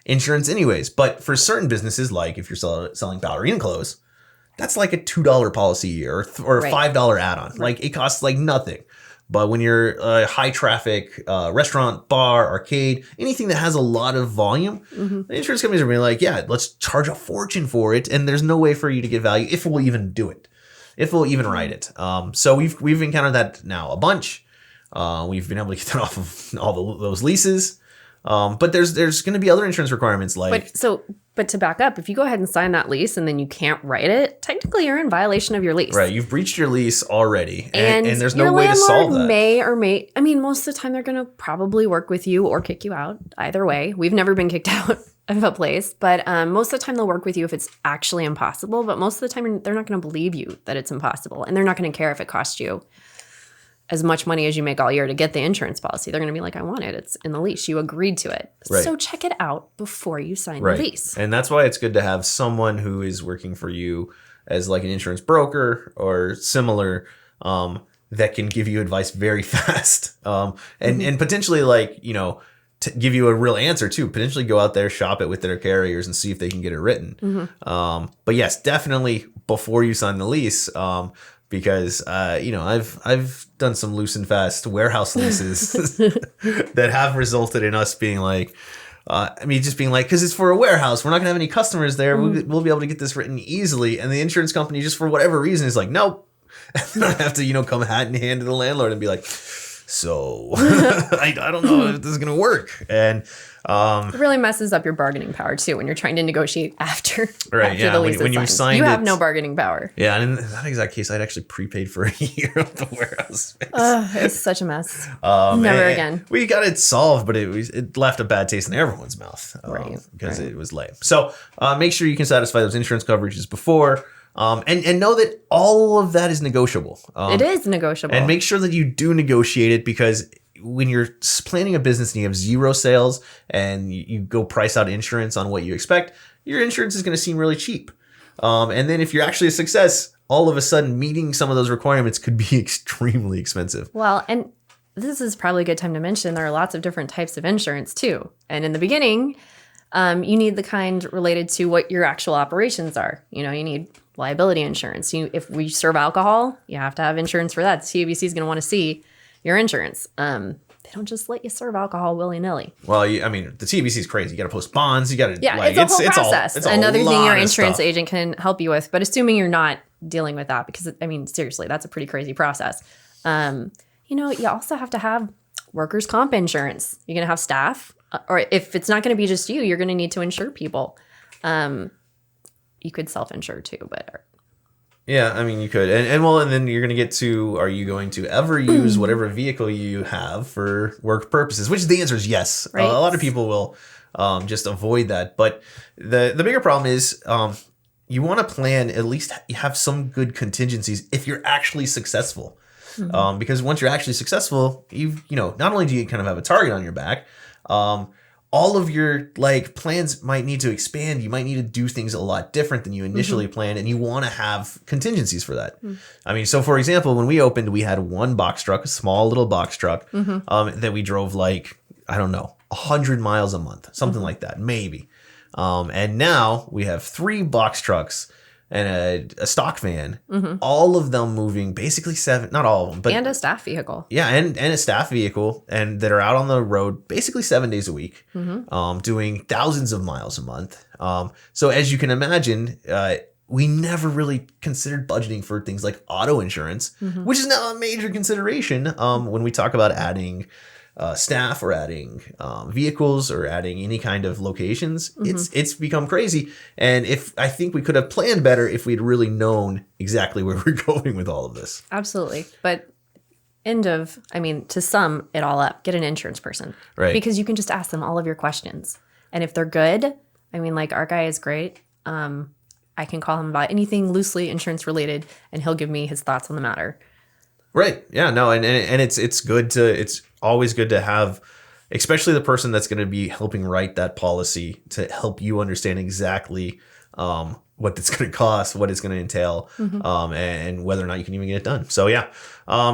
[SPEAKER 1] insurance anyways. But for certain businesses, like if you're selling ballerina clothes, that's like a $2 policy a year or a $5 add-on. Right. Like, it costs like nothing. But when you're a high traffic restaurant, bar, arcade, anything that has a lot of volume, the insurance companies are being like, yeah, let's charge a fortune for it. And there's no way for you to get value if we'll even do it, if we'll even write it. So we've encountered that now a bunch. We've been able to get that off of all those leases. But there's going to be other insurance requirements
[SPEAKER 2] But to back up, if you go ahead and sign that lease and then you can't write it, technically you're in violation of your lease.
[SPEAKER 1] Right. You've breached your lease already. And there's no way to solve that.
[SPEAKER 2] Most of the time they're going to probably work with you or kick you out. Either way. We've never been kicked out of a place. But most of the time they'll work with you if it's actually impossible. But most of the time they're not going to believe you that it's impossible. And they're not going to care if it costs you as much money as you make all year to get the insurance policy. They're going to be like, I want it. It's in the lease. You agreed to it. Right. So check it out before you sign the lease.
[SPEAKER 1] And that's why it's good to have someone who is working for you as like an insurance broker or similar that can give you advice very fast and potentially to give you a real answer too. Potentially go out there, shop it with their carriers and see if they can get it written. But yes, definitely before you sign the lease, because I've done some loose and fast warehouse leases that have resulted in us being like, I mean, just being like, because it's for a warehouse, we're not gonna have any customers there. We'll be able to get this written easily. And the insurance company, just for whatever reason, is like, nope. And I have to, come hat in hand to the landlord and be like, so I don't know if this is gonna work. And
[SPEAKER 2] it really messes up your bargaining power too when you're trying to negotiate after the lease
[SPEAKER 1] when you signed
[SPEAKER 2] you have no bargaining power.
[SPEAKER 1] Yeah, and in that exact case, I'd actually prepaid for a year of the warehouse space.
[SPEAKER 2] It's such a mess. Never again.
[SPEAKER 1] We got it solved, but it left a bad taste in everyone's mouth because it was lame. So make sure you can satisfy those insurance coverages before. And know that all of that is negotiable.
[SPEAKER 2] It is negotiable.
[SPEAKER 1] And make sure that you do negotiate it, because when you're planning a business and you have zero sales and you go price out insurance on what you expect, your insurance is going to seem really cheap. And then if you're actually a success, all of a sudden meeting some of those requirements could be extremely expensive.
[SPEAKER 2] Well, and this is probably a good time to mention there are lots of different types of insurance too. And in the beginning, you need the kind related to what your actual operations are. You need liability insurance. If we serve alcohol, you have to have insurance for that. The CABC is going to want to see your insurance. They don't just let you serve alcohol willy-nilly.
[SPEAKER 1] Well, the TBC is crazy. You got to post bonds. You got to
[SPEAKER 2] it's a whole process. It's another thing your insurance agent can help you with. But assuming you're not dealing with that, because seriously, that's a pretty crazy process. You also have to have workers' comp insurance. You're going to have staff, or if it's not going to be just you, you're going to need to insure people. You could self-insure too, but.
[SPEAKER 1] Yeah, you could. And then you're going to get to, are you going to ever use whatever vehicle you have for work purposes? Which the answer is yes.
[SPEAKER 2] Right.
[SPEAKER 1] A lot of people will just avoid that. But the bigger problem is you want to plan, at least have some good contingencies if you're actually successful. Mm-hmm. Because once you're actually successful, not only do you kind of have a target on your back, all of your plans might need to expand. You might need to do things a lot different than you initially planned, and you want to have contingencies for that. So for example, when we opened, we had one box truck, a small little box truck, that we drove 100 miles a month, something like that, maybe. And now we have 3 box trucks and a stock van, all of them moving basically 7, not all of them, but.
[SPEAKER 2] And a staff vehicle.
[SPEAKER 1] Yeah, and a staff vehicle, and that are out on the road basically 7 days a week, doing thousands of miles a month. So as you can imagine, we never really considered budgeting for things like auto insurance, which is now a major consideration when we talk about adding staff or adding vehicles or adding any kind of locations. It's become crazy. And I think we could have planned better if we'd really known exactly where we're going with all of this.
[SPEAKER 2] Absolutely. But to sum it all up, get an insurance person.
[SPEAKER 1] Right.
[SPEAKER 2] Because you can just ask them all of your questions. And if they're good, our guy is great. I can call him about anything loosely insurance related, and he'll give me his thoughts on the matter.
[SPEAKER 1] Right. Yeah. No. And it's always good to have, especially the person that's going to be helping write that policy, to help you understand exactly what it's going to cost, what it's going to entail, and whether or not you can even get it done. So yeah.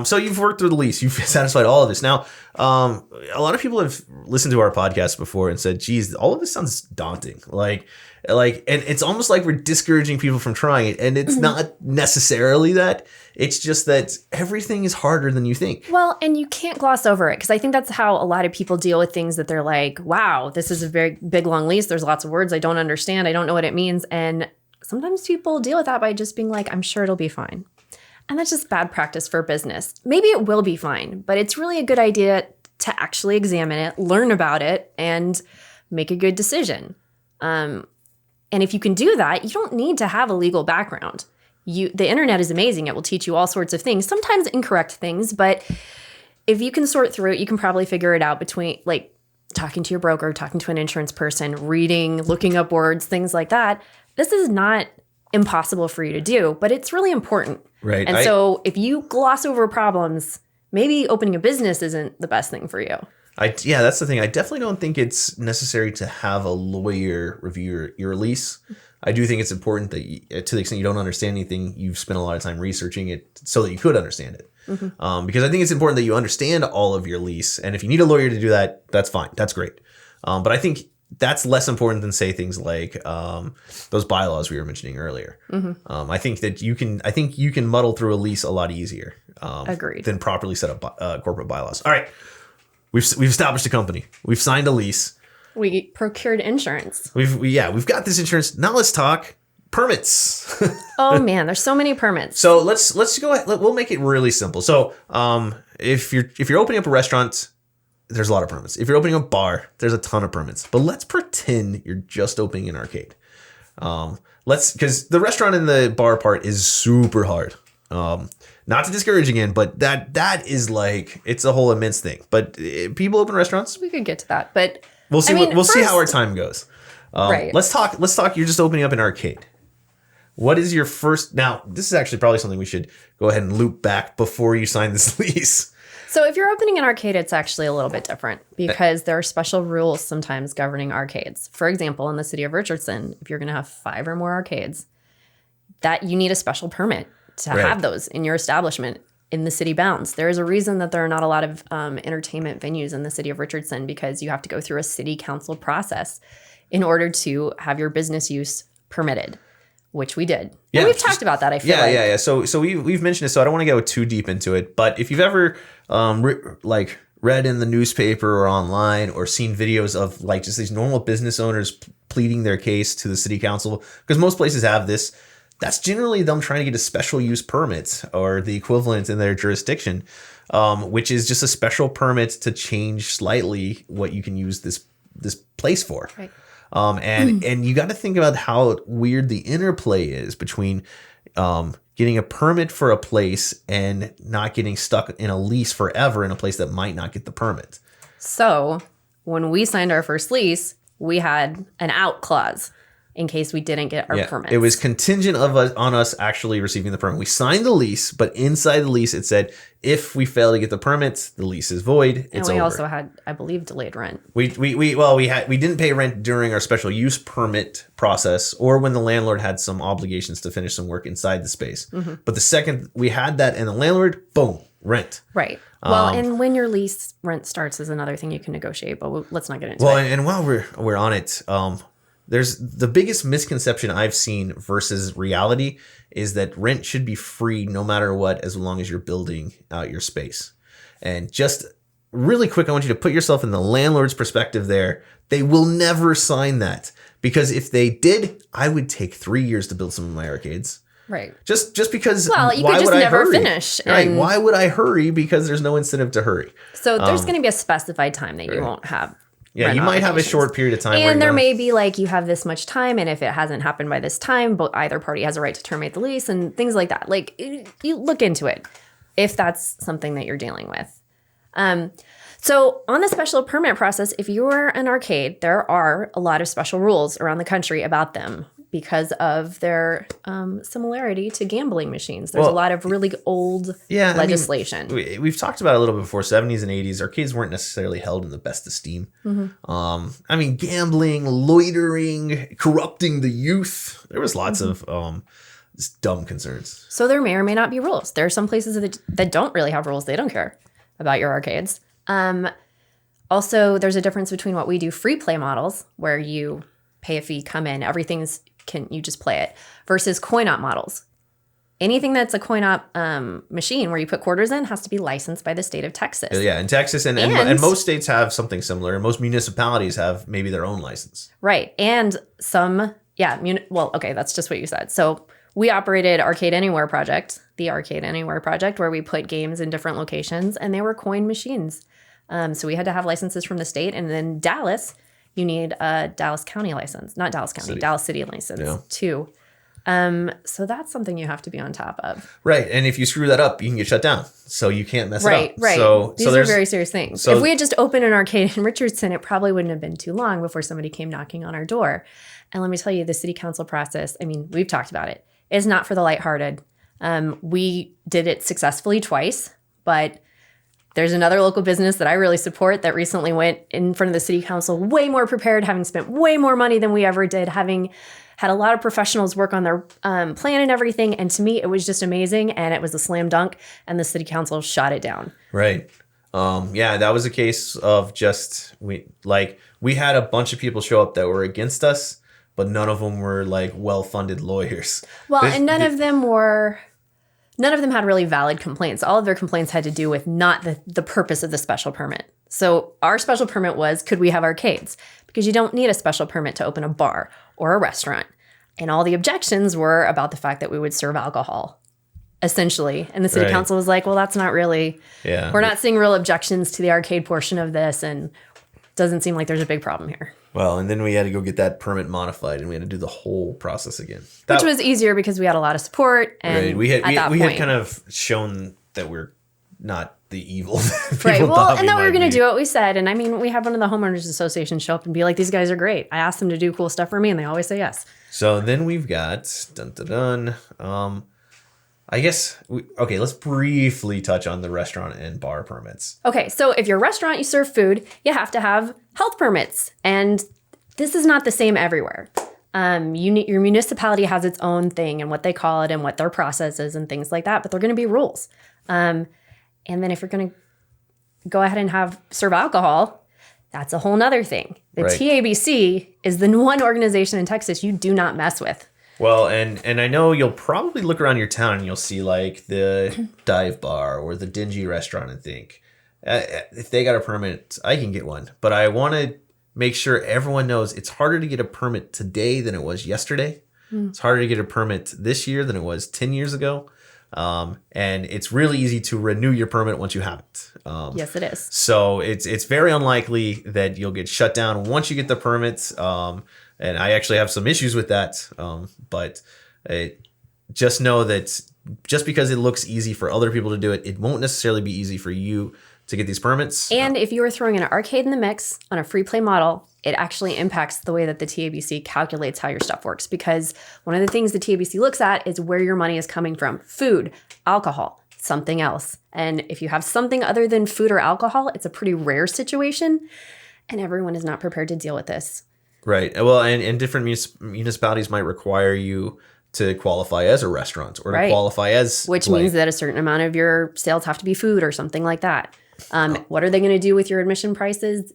[SPEAKER 1] So you've worked through the lease, you've satisfied all of this. Now, a lot of people have listened to our podcast before and said, geez, all of this sounds daunting. And it's almost like we're discouraging people from trying it. And it's not necessarily that. It's just that everything is harder than you think.
[SPEAKER 2] Well, and you can't gloss over it, because I think that's how a lot of people deal with things, that they're like, wow, this is a very big, long lease. There's lots of words I don't understand. I don't know what it means. And sometimes people deal with that by just being like, I'm sure it'll be fine. And that's just bad practice for business. Maybe it will be fine, but it's really a good idea to actually examine it, learn about it, and make a good decision. And if you can do that, you don't need to have a legal background. The internet is amazing. It will teach you all sorts of things, sometimes incorrect things, but if you can sort through it, you can probably figure it out between talking to your broker, talking to an insurance person, reading, looking up words, things like that. This is not impossible for you to do, but it's really important.
[SPEAKER 1] Right.
[SPEAKER 2] And so if you gloss over problems, maybe opening a business isn't the best thing for you.
[SPEAKER 1] Yeah, that's the thing. I definitely don't think it's necessary to have a lawyer review your lease. I do think it's important that to the extent you don't understand anything, you've spent a lot of time researching it so that you could understand it. Because I think it's important that you understand all of your lease. And if you need a lawyer to do that, that's fine. That's great. But I think that's less important than, say, things like those bylaws we were mentioning earlier. I think you can muddle through a lease a lot easier.
[SPEAKER 2] Agreed.
[SPEAKER 1] Than properly set up corporate bylaws. All right. We've established a company. We've signed a lease.
[SPEAKER 2] We procured insurance.
[SPEAKER 1] We've got this insurance. Now let's talk permits.
[SPEAKER 2] Oh man, there's so many permits.
[SPEAKER 1] So let's go ahead. We'll make it really simple. So if you're opening up a restaurant, there's a lot of permits. If you're opening a bar, there's a ton of permits. But let's pretend you're just opening an arcade. Because the restaurant and the bar part is super hard. Not to discourage again, but that is like, it's a whole immense thing. But people open restaurants.
[SPEAKER 2] We could get to that, but
[SPEAKER 1] we'll see. We'll see how our time goes.
[SPEAKER 2] Right.
[SPEAKER 1] Let's talk. You're just opening up an arcade. What is your first? Now, this is actually probably something we should go ahead and loop back before you sign this lease.
[SPEAKER 2] So if you're opening an arcade, it's actually a little bit different because there are special rules sometimes governing arcades. For example, in the city of Richardson, if you're going to have 5 or more arcades, that you need a special permit to have those in your establishment in the city bounds. There is a reason that there are not a lot of entertainment venues in the city of Richardson because you have to go through a city council process in order to have your business use permitted, which we did. Yeah, and we've talked about that, I feel like.
[SPEAKER 1] Yeah. So we've mentioned it, so I don't want to go too deep into it. But if you've ever read in the newspaper or online or seen videos of like just these normal business owners pleading their case to the city council, because most places have this, that's generally them trying to get a special use permit or the equivalent in their jurisdiction, which is just a special permit to change slightly what you can use this place for. Right. And you got to think about how weird the interplay is between getting a permit for a place and not getting stuck in a lease forever in a place that might not get the permit.
[SPEAKER 2] So when we signed our first lease, we had an out clause in case we didn't get our permits.
[SPEAKER 1] It was contingent on us actually receiving the permit. We signed the lease, but inside the lease it said if we fail to get the permits, the lease is void. It's over.
[SPEAKER 2] Also had, I believe, delayed rent.
[SPEAKER 1] We didn't pay rent during our special use permit process or when the landlord had some obligations to finish some work inside the space. Mm-hmm. But the second we had that and the landlord, boom, rent.
[SPEAKER 2] Right. Well, and when your lease rent starts is another thing you can negotiate, but let's not get into it.
[SPEAKER 1] Well, and while we're on it, there's the biggest misconception I've seen versus reality is that rent should be free no matter what, as long as you're building out your space. And just really quick, I want you to put yourself in the landlord's perspective there. They will never sign that because if they did, I would take 3 years to build some of my arcades.
[SPEAKER 2] Right.
[SPEAKER 1] Just because
[SPEAKER 2] you could just never finish.
[SPEAKER 1] Right. Why would I hurry? Because there's no incentive to hurry.
[SPEAKER 2] So there's going to be a specified time that you won't have.
[SPEAKER 1] Yeah, you might have a short period of time.
[SPEAKER 2] And there may be like you have this much time, and if it hasn't happened by this time, but either party has a right to terminate the lease and things like that. Like you look into it if that's something that you're dealing with. So on the special permit process, if you're an arcade, there are a lot of special rules around the country about them because of their similarity to gambling machines. There's a lot of really old legislation.
[SPEAKER 1] We've talked about it a little bit before. 70s and 80s, arcades weren't necessarily held in the best esteem. Mm-hmm. Gambling, loitering, corrupting the youth. There was lots of dumb concerns.
[SPEAKER 2] So there may or may not be rules. There are some places that don't really have rules. They don't care about your arcades. Also, there's a difference between what we do free play models, where you pay a fee, come in, you just play it, versus coin-op models. Anything that's a coin-op machine where you put quarters in has to be licensed by the state of Texas.
[SPEAKER 1] Yeah, in Texas and most states have something similar, and most municipalities have maybe their own license.
[SPEAKER 2] Right, and some, that's just what you said. So we operated the Arcade Anywhere project, where we put games in different locations, and they were coin machines. So we had to have licenses from the state, and then Dallas, you need a Dallas County license, not Dallas County, Dallas City license too. So that's something you have to be on top of.
[SPEAKER 1] Right. And if you screw that up, you can get shut down. So you can't mess it up.
[SPEAKER 2] Right.
[SPEAKER 1] So
[SPEAKER 2] these are very serious things. If we had just opened an arcade in Richardson, it probably wouldn't have been too long before somebody came knocking on our door. And let me tell you, the city council process, we've talked about it, is not for the lighthearted. We did it successfully twice, but there's another local business that I really support that recently went in front of the city council way more prepared, having spent way more money than we ever did, having had a lot of professionals work on their plan and everything. And to me, it was just amazing. And it was a slam dunk. And the city council shot it down.
[SPEAKER 1] Right. That was a case of we had a bunch of people show up that were against us, but none of them were like well-funded lawyers.
[SPEAKER 2] Well, and none of them had really valid complaints. All of their complaints had to do with not the purpose of the special permit. So our special permit was, could we have arcades? Because you don't need a special permit to open a bar or a restaurant. And all the objections were about the fact that we would serve alcohol, essentially. And the city council was like, well, that's not really, we're not seeing real objections to the arcade portion of this. And doesn't seem like there's a big problem here.
[SPEAKER 1] Well, and then we had to go get that permit modified, and we had to do the whole process again.
[SPEAKER 2] Which was easier because we had a lot of support. And
[SPEAKER 1] we had kind of shown that we're not the evil people.
[SPEAKER 2] Right. Well, and that we were going to do what we said. And I mean, we had one of the homeowners association show up and be like, these guys are great. I asked them to do cool stuff for me, and they always say yes.
[SPEAKER 1] So then we've got I guess, let's briefly touch on the restaurant and bar permits.
[SPEAKER 2] Okay, so if you're a restaurant, you serve food, you have to have health permits. And this is not the same everywhere. Your municipality has its own thing and what they call it and what their process is and things like that, but they're going to be rules. And then if you're going to go ahead and serve alcohol, that's a whole nother thing. The TABC is the one organization in Texas you do not mess with.
[SPEAKER 1] Well, and I know you'll probably look around your town and you'll see like the dive bar or the dingy restaurant and think, if they got a permit, I can get one. But I want to make sure everyone knows it's harder to get a permit today than it was yesterday. It's harder to get a permit this year than it was 10 years ago. And it's really easy to renew your permit once you have it.
[SPEAKER 2] Yes, it is.
[SPEAKER 1] So it's very unlikely that you'll get shut down once you get the permits. And I actually have some issues with that. But just know that just because it looks easy for other people to do it, it won't necessarily be easy for you to get these permits.
[SPEAKER 2] And if you are throwing an arcade in the mix on a free play model, it actually impacts the way that the TABC calculates how your stuff works. Because one of the things the TABC looks at is where your money is coming from. Food, alcohol, something else. And if you have something other than food or alcohol, it's a pretty rare situation. And everyone is not prepared to deal with this.
[SPEAKER 1] Right. Well, and different municipalities might require you to qualify as a restaurant or to qualify as...
[SPEAKER 2] Which means that a certain amount of your sales have to be food or something like that. What are they going to do with your admission prices?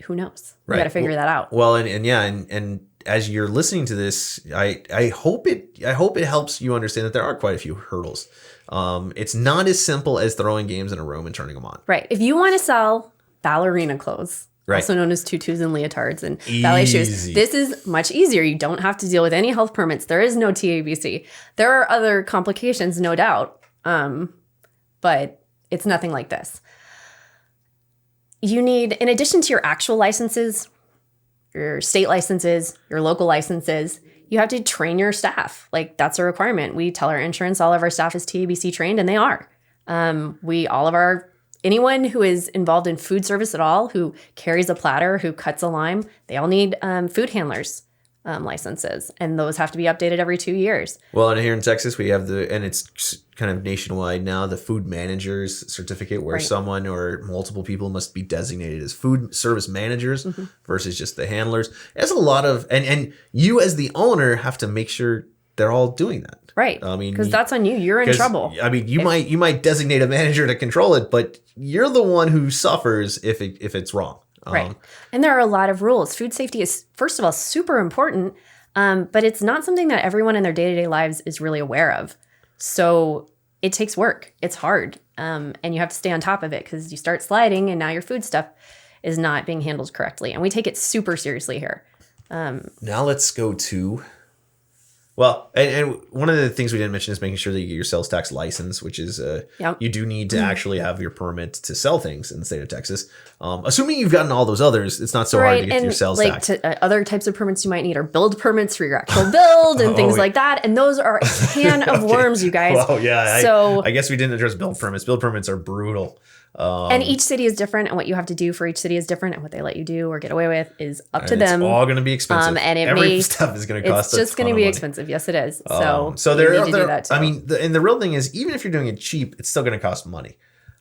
[SPEAKER 2] Who knows? We got to figure that out.
[SPEAKER 1] Well, and as you're listening to this, I hope it helps you understand that there are quite a few hurdles. It's not as simple as throwing games in a room and turning them on.
[SPEAKER 2] Right. If you want to sell ballerina clothes, also known as tutus and leotards and ballet shoes, this is much easier. You don't have to deal with any health permits. There is no TABC. There are other complications, no doubt, but it's nothing like this. You need, in addition to your actual licenses, your state licenses, your local licenses, you have to train your staff. Like, that's a requirement. We tell our insurance all of our staff is TABC trained, and they are. Anyone who is involved in food service at all, who carries a platter, who cuts a lime, they all need food handlers licenses, and those have to be updated every 2 years.
[SPEAKER 1] Well, and here in Texas, we have and it's kind of nationwide now, the food manager's certificate, where someone or multiple people must be designated as food service managers versus just the handlers. There's a lot of, and you as the owner have to make sure they're all doing that.
[SPEAKER 2] Right. I mean, because that's on you. You're in trouble.
[SPEAKER 1] I mean, you might designate a manager to control it, but you're the one who suffers if it's wrong.
[SPEAKER 2] Right. And there are a lot of rules. Food safety is, first of all, super important, but it's not something that everyone in their day-to-day lives is really aware of. So it takes work. It's hard. And you have to stay on top of it because you start sliding and now your food stuff is not being handled correctly. And we take it super seriously here.
[SPEAKER 1] Now let's go to... Well, and one of the things we didn't mention is making sure that you get your sales tax license, which is you do need to actually have your permit to sell things in the state of Texas. Assuming you've gotten all those others, it's not so hard to get your sales tax.
[SPEAKER 2] Other types of permits you might need are build permits for your actual build and things like that. And those are a can of worms, you guys.
[SPEAKER 1] Well, yeah. I guess we didn't address build permits. Build permits are brutal.
[SPEAKER 2] And each city is different, and what you have to do for each city is different, and what they let you do or get away with is up to them.
[SPEAKER 1] It's all going to be expensive.
[SPEAKER 2] And
[SPEAKER 1] every stuff is going to cost.
[SPEAKER 2] It's just going to be expensive. Yes, it is. So
[SPEAKER 1] there need to do that too. I mean, and the real thing is, even if you're doing it cheap, it's still going to cost money.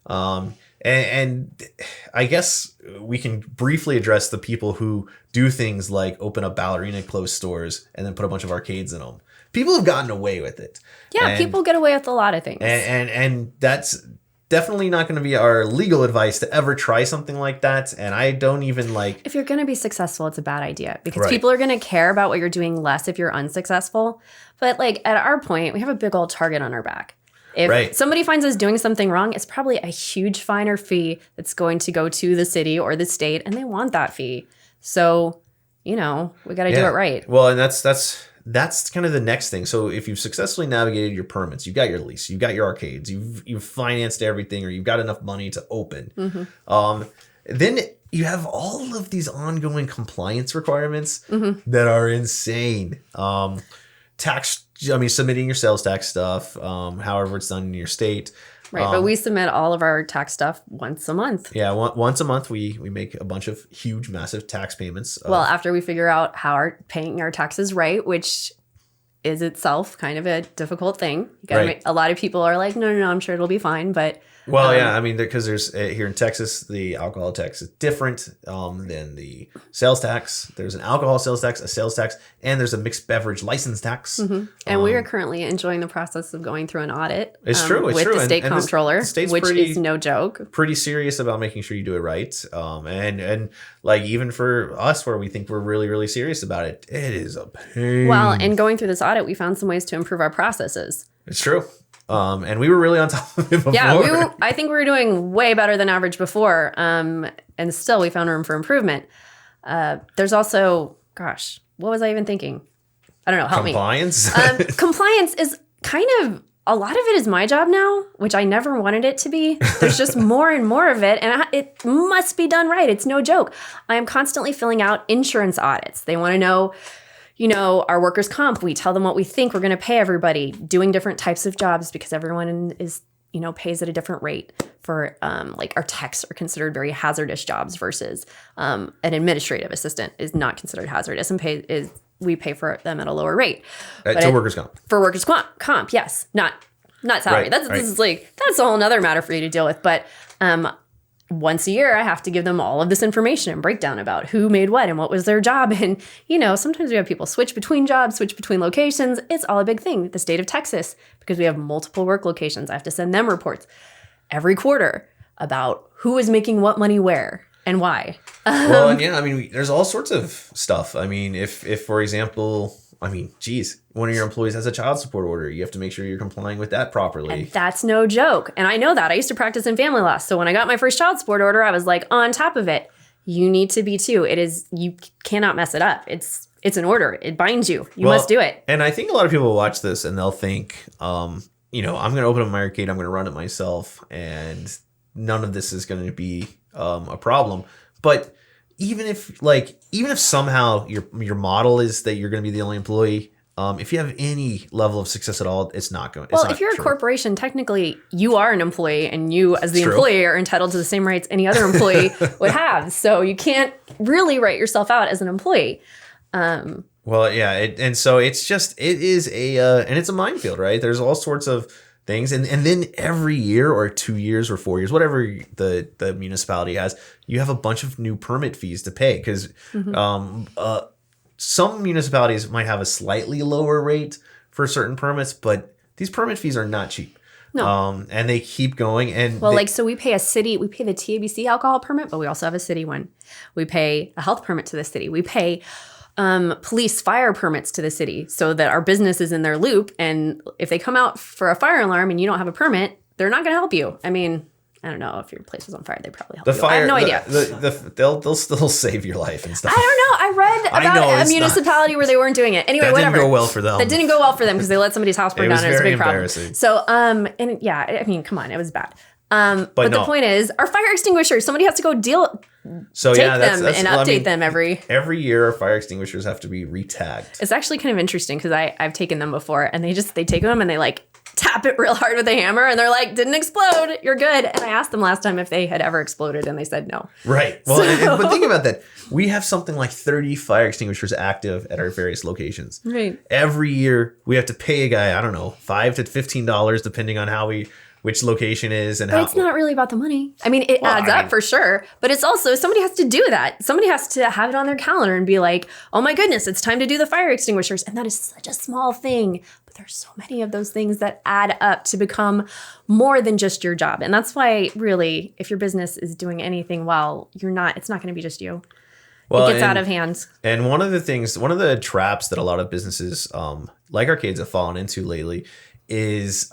[SPEAKER 1] And I guess we can briefly address the people who do things like open up ballerina clothes stores and then put a bunch of arcades in them. People have gotten away with it.
[SPEAKER 2] Yeah, people get away with a lot of things.
[SPEAKER 1] And that's definitely not going to be our legal advice to ever try something like that. And I don't even like...
[SPEAKER 2] If you're going to be successful, it's a bad idea because people are going to care about what you're doing less if you're unsuccessful. But like at our point, we have a big old target on our back. If somebody finds us doing something wrong, it's probably a huge fine or fee that's going to go to the city or the state, and they want that fee. So, we got to do it right.
[SPEAKER 1] Well, and that's kind of the next thing. So if you've successfully navigated your permits, you've got your lease, you've got your arcades, you've financed everything, or you've got enough money to open. Then you have all of these ongoing compliance requirements that are insane. Submitting your sales tax stuff, however it's done in your state.
[SPEAKER 2] Right, but we submit all of our tax stuff once a month.
[SPEAKER 1] Yeah, once a month we make a bunch of huge, massive tax payments.
[SPEAKER 2] Well, after we figure out how paying our taxes right, which is itself kind of a difficult thing. You gotta a lot of people are like, no, I'm sure it'll be fine, but...
[SPEAKER 1] Well, yeah, I mean, because there's here in Texas, the alcohol tax is different than the sales tax. There's an alcohol sales tax, a sales tax, and there's a mixed beverage license tax.
[SPEAKER 2] And we are currently enjoying the process of going through an audit.
[SPEAKER 1] It's true.
[SPEAKER 2] With the state comptroller, which is no joke.
[SPEAKER 1] Pretty serious about making sure you do it right. And like even for us, where we think we're really, really serious about it, it is a pain.
[SPEAKER 2] Well, and going through this audit, we found some ways to improve our processes.
[SPEAKER 1] It's true. And we were really on top of it before.
[SPEAKER 2] Yeah, I think we were doing way better than average before. And still we found room for improvement. There's also, gosh, what was I even thinking? I don't know. Help
[SPEAKER 1] Compliance?
[SPEAKER 2] me. Compliance is kind of, a lot of it is my job now, which I never wanted it to be. There's just more and more of it. And it must be done right. It's no joke. I am constantly filling out insurance audits. They want to know, our workers' comp, we tell them what we think we're going to pay everybody, doing different types of jobs because everyone is, pays at a different rate for, like our techs are considered very hazardous jobs versus an administrative assistant is not considered hazardous and we pay for them at a lower rate.
[SPEAKER 1] To workers' comp.
[SPEAKER 2] For workers' comp, yes. Not salary. This is that's a whole nother matter for you to deal with. But once a year, I have to give them all of this information and breakdown about who made what and what was their job. And, sometimes we have people switch between jobs, switch between locations. It's all a big thing. The state of Texas, because we have multiple work locations, I have to send them reports every quarter about who is making what money where and why.
[SPEAKER 1] Well, and yeah, I mean, there's all sorts of stuff. I mean, if for example... one of your employees has a child support order. You have to make sure you're complying with that properly.
[SPEAKER 2] And that's no joke. And I know that. I used to practice in family law. So when I got my first child support order, I was like on top of it. You need to be too. You cannot mess it up. It's an order. It binds you. You must do it.
[SPEAKER 1] And I think a lot of people will watch this and they'll think, I'm going to open up my arcade. I'm going to run it myself. And none of this is going to be a problem. But even if somehow your model is that you're going to be the only employee, if you have any level of success at all, it's not going.
[SPEAKER 2] Well, if you're a corporation, technically you are an employee, and you, as the employee, are entitled to the same rights any other employee would have. So you can't really write yourself out as an employee.
[SPEAKER 1] Well, yeah, and it's a minefield, right? There's all sorts of things, and then every year or 2 years or 4 years, whatever the municipality has, you have a bunch of new permit fees to pay because some municipalities might have a slightly lower rate for certain permits, but these permit fees are not cheap. No. And they keep going. And
[SPEAKER 2] so we pay the TABC alcohol permit, but we also have a city one. We pay a health permit to the city. We pay police fire permits to the city so that our business is in their loop. And if they come out for a fire alarm and you don't have a permit, they're not going to help you. I mean, I don't know if your place was on fire, they probably help you. I have no idea.
[SPEAKER 1] They'll still save your life and stuff.
[SPEAKER 2] I don't know. I read about a municipality where they weren't doing it. Anyway, whatever.
[SPEAKER 1] That didn't go well for them.
[SPEAKER 2] That didn't go well for them because they let somebody's house burn down and it was a big problem. So, come on, it was bad. But the point is, our fire extinguishers, somebody has to go take them and update them
[SPEAKER 1] every year. Our fire extinguishers have to be re-tagged.
[SPEAKER 2] It's actually kind of interesting because I've taken them before, and they take them and they tap it real hard with a hammer, and they're like, "Didn't explode, you're good." And I asked them last time if they had ever exploded, and they said no.
[SPEAKER 1] Right. Well, but think about that. We have something like 30 fire extinguishers active at our various locations.
[SPEAKER 2] Right.
[SPEAKER 1] Every year we have to pay a guy, I don't know, $5 to $15 depending on which location is and
[SPEAKER 2] but it's not really about the money. I mean, it adds up for sure, but it's also somebody has to do that. Somebody has to have it on their calendar and be like, "Oh my goodness, it's time to do the fire extinguishers." And that is such a small thing, but there's so many of those things that add up to become more than just your job. And that's why really, if your business is doing anything well, it's not going to be just you. Well, it gets out of hand.
[SPEAKER 1] And one of the traps that a lot of businesses like arcades have fallen into lately is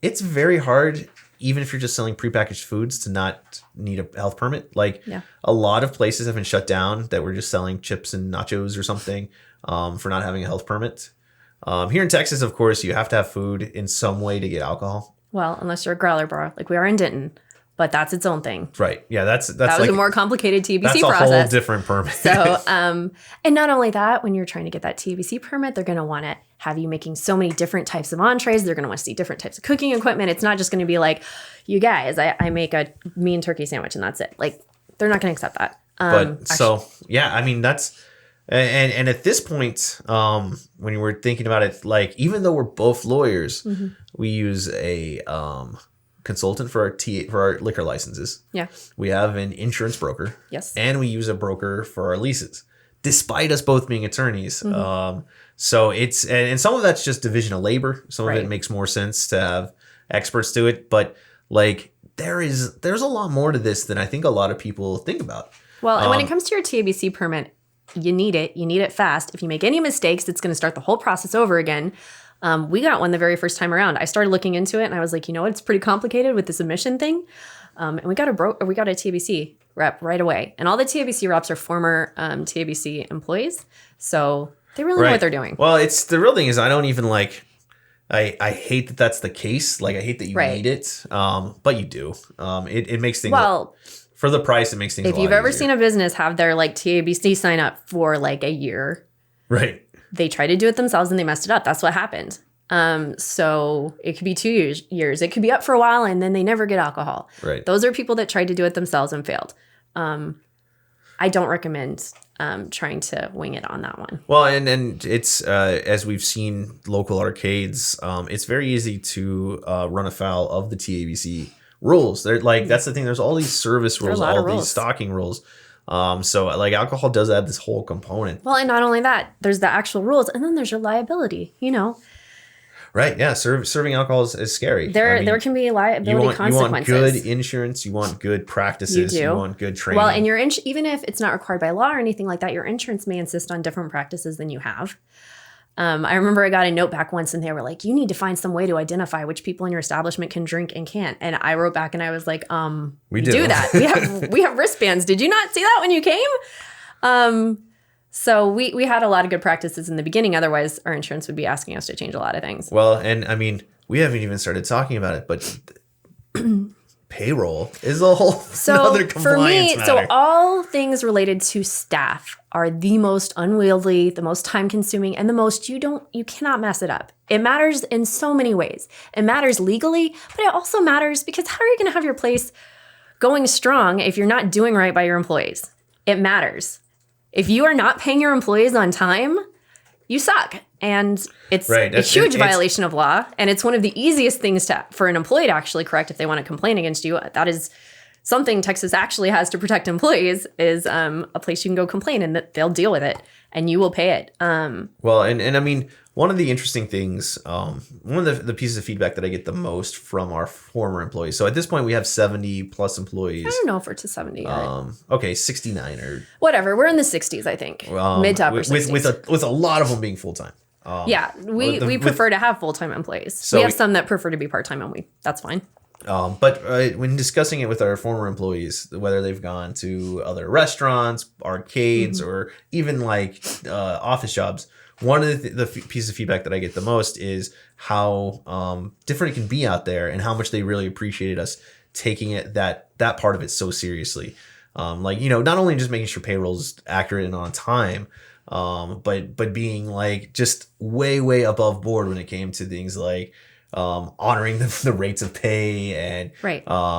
[SPEAKER 1] it's very hard, even if you're just selling prepackaged foods, to not need a health permit. Like a lot of places have been shut down that were just selling chips and nachos or something for not having a health permit. Here in Texas, of course, you have to have food in some way to get alcohol.
[SPEAKER 2] Well, unless you're a growler bar, like we are in Denton. But that's its own thing.
[SPEAKER 1] Right. Yeah, that was
[SPEAKER 2] like a more complicated TABC process.
[SPEAKER 1] That's a whole different permit.
[SPEAKER 2] So, and not only that, when you're trying to get that TABC permit, they're going to want to have you making so many different types of entrees. They're going to want to see different types of cooking equipment. It's not just going to be like, you guys, I make a mean turkey sandwich and that's it. Like, they're not going to accept that.
[SPEAKER 1] I mean, that's, and at this point, when you were thinking about it, like, even though we're both lawyers, we use a, consultant for our liquor licenses.
[SPEAKER 2] Yeah.
[SPEAKER 1] We have an insurance broker.
[SPEAKER 2] Yes.
[SPEAKER 1] And we use a broker for our leases, despite us both being attorneys. So it's, and some of that's just division of labor. Some of it makes more sense to have experts do it. But like there's a lot more to this than I think a lot of people think about.
[SPEAKER 2] Well, and when it comes to your TABC permit, you need it. You need it fast. If you make any mistakes, it's going to start the whole process over again. We got one the very first time around. I started looking into it and I was like, you know what? It's pretty complicated with this admission thing. And we got a TABC rep right away. And all the TABC reps are former TABC employees. So they really know what they're doing.
[SPEAKER 1] Well, the real thing is I don't even like, I hate that that's the case. Like I hate that you need it. But you do. It makes things, for the price, it makes things a lot easier.
[SPEAKER 2] If you've ever seen a business have their like TABC sign up for like a year.
[SPEAKER 1] Right.
[SPEAKER 2] They tried to do it themselves and they messed it up. That's what happened. So it could be 2 years. It could be up for a while and then they never get alcohol.
[SPEAKER 1] Right.
[SPEAKER 2] Those are people that tried to do it themselves and failed. I don't recommend trying to wing it on that one.
[SPEAKER 1] Well, and it's as we've seen local arcades, it's very easy to run afoul of the TABC rules. They're like that's the thing. There's all these service rules, all these stocking rules. So like alcohol does add this whole component.
[SPEAKER 2] Well, and not only that, there's the actual rules, and then there's your liability. You know.
[SPEAKER 1] Right. Yeah. Serving alcohol is scary.
[SPEAKER 2] There can be liability consequences.
[SPEAKER 1] You want good insurance. You want good practices. You want good training.
[SPEAKER 2] Well, and your even if it's not required by law or anything like that, your insurance may insist on different practices than you have. I remember I got a note back once and they were like, you need to find some way to identify which people in your establishment can drink and can't. And I wrote back and I was like, we do that. We have wristbands. Did you not see that when you came? So we had a lot of good practices in the beginning. Otherwise, our insurance would be asking us to change a lot of things.
[SPEAKER 1] Well, and I mean, we haven't even started talking about it, but payroll is a whole other compliance matter.
[SPEAKER 2] So all things related to staff are the most unwieldy, the most time consuming, and the most you cannot mess it up. It matters in so many ways. It matters legally, but it also matters because how are you going to have your place going strong if you're not doing right by your employees? It matters. If you are not paying your employees on time, you suck. And it's a huge violation of law. And it's one of the easiest things for an employee to actually correct if they want to complain against you. That is something Texas actually has to protect employees is a place you can go complain and that they'll deal with it and you will pay it.
[SPEAKER 1] Well, and I mean, one of the interesting things, one of the pieces of feedback that I get the most from our former employees. So at this point, we have 70 plus employees.
[SPEAKER 2] I don't know if we're to 70 yet.
[SPEAKER 1] Okay, 69 or
[SPEAKER 2] whatever. We're in the 60s, I think. Mid to upper 60s.
[SPEAKER 1] With a lot of them being full time.
[SPEAKER 2] We prefer to have full time employees. So we have some that prefer to be part time, and that's fine.
[SPEAKER 1] But when discussing it with our former employees, whether they've gone to other restaurants, arcades, or even like office jobs, one of the pieces of feedback that I get the most is how different it can be out there and how much they really appreciated us taking it that part of it so seriously. Like, you know, not only just making sure payroll's accurate and on time, but being like just way above board when it came to things like honoring the rates of pay and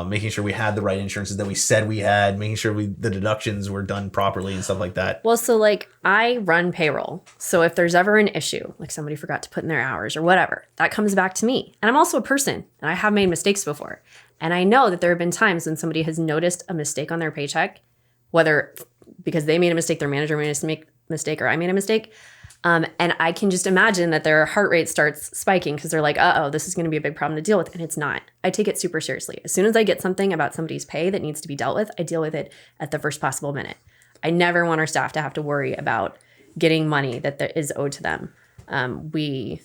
[SPEAKER 1] making sure we had the right insurances that we said we had, making sure the deductions were done properly and stuff like that.
[SPEAKER 2] Well, so like I run payroll. So if there's ever an issue, like somebody forgot to put in their hours or whatever, that comes back to me. And I'm also a person and I have made mistakes before. And I know that there have been times when somebody has noticed a mistake on their paycheck, whether because they made a mistake, their manager made a mistake, or I made a mistake. And I can just imagine that their heart rate starts spiking because they're like, this is going to be a big problem to deal with. And it's not. I take it super seriously. As soon as I get something about somebody's pay that needs to be dealt with, I deal with it at the first possible minute. I never want our staff to have to worry about getting money that is owed to them. We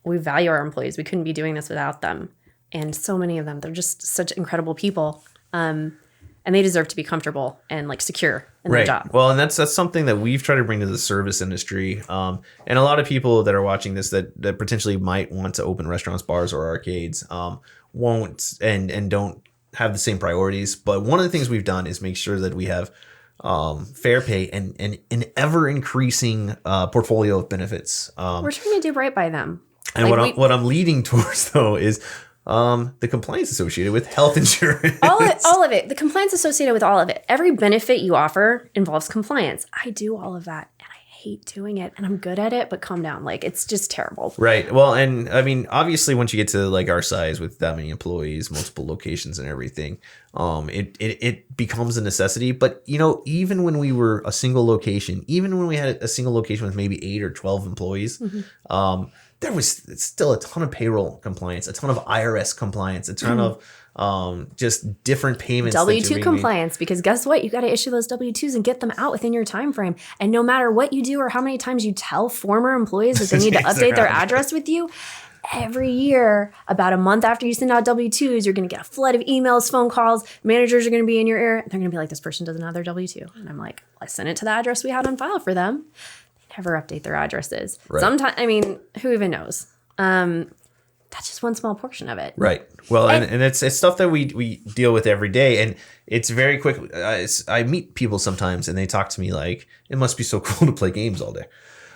[SPEAKER 2] we value our employees. We couldn't be doing this without them. And so many of them, they're just such incredible people. And they deserve to be comfortable and like secure in their job.
[SPEAKER 1] Well, and that's something that we've tried to bring to the service industry. And a lot of people that are watching this that potentially might want to open restaurants, bars, or arcades won't and don't have the same priorities. But one of the things we've done is make sure that we have fair pay and an ever increasing portfolio of benefits.
[SPEAKER 2] We're trying to do right by them.
[SPEAKER 1] And what I'm leading towards though is the compliance associated with health insurance.
[SPEAKER 2] All of it. The compliance associated with all of it. Every benefit you offer involves compliance. I do all of that. And I hate doing it. And I'm good at it, but calm down. Like, it's just terrible.
[SPEAKER 1] Right. Well, and I mean, obviously, once you get to like our size with that many employees, multiple locations and everything, it becomes a necessity. But, you know, even when we were a single location, even when we had a single location with maybe 8 or 12 employees, there was still a ton of payroll compliance, a ton of IRS compliance, a ton of just different payments.
[SPEAKER 2] W-2 compliance, because guess what? You got to issue those W-2s and get them out within your time frame. And no matter what you do or how many times you tell former employees that they need to update their address with you, every year, about a month after you send out W-2s, you're going to get a flood of emails, phone calls. Managers are going to be in your ear. They're going to be like, this person doesn't have their W-2. And I'm like, I sent it to the address we had on file for them. Never update their addresses. Right. Sometimes, I mean, who even knows? That's just one small portion of it.
[SPEAKER 1] Right. Well, and it's stuff that we deal with every day, and it's very quick. I meet people sometimes, and they talk to me like, it must be so cool to play games all day.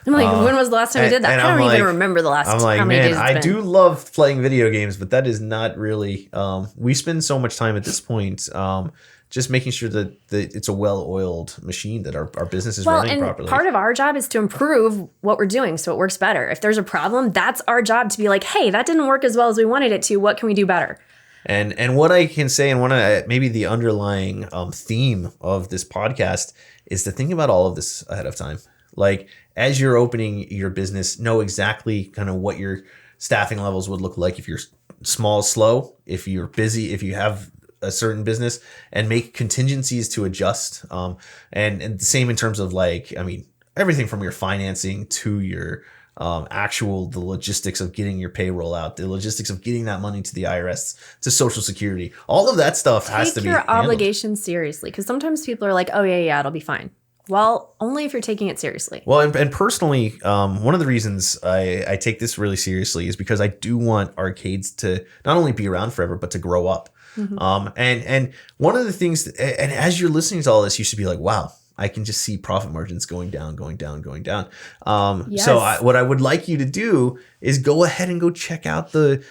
[SPEAKER 2] I'm like, when was the last time you did that? I don't even remember the last time. I'm like, man,
[SPEAKER 1] I do love playing video games, but that is not really. We spend so much time at this point. Just making sure that it's a well-oiled machine, that our business is running properly.
[SPEAKER 2] Part of our job is to improve what we're doing so it works better. If there's a problem, that's our job to be like, hey, that didn't work as well as we wanted it to. What can we do better?
[SPEAKER 1] And what I can say, and one of maybe the underlying theme of this podcast is to think about all of this ahead of time. Like, as you're opening your business, know exactly kind of what your staffing levels would look like if you're small, slow, if you're busy, if you have a certain business, and make contingencies to adjust. And the same in terms of like, I mean, everything from your financing to your the logistics of getting your payroll out, the logistics of getting that money to the IRS, to Social Security, all of that stuff has to be handled.
[SPEAKER 2] Take your obligations seriously, because sometimes people are like, oh yeah, it'll be fine. Well, only if you're taking it seriously.
[SPEAKER 1] Well, and personally, one of the reasons I take this really seriously is because I do want arcades to not only be around forever, but to grow up. And one of the things, and as you're listening to all this, you should be like, wow, I can just see profit margins going down.
[SPEAKER 2] Yes.
[SPEAKER 1] So what I would like you to do is go ahead and go check out the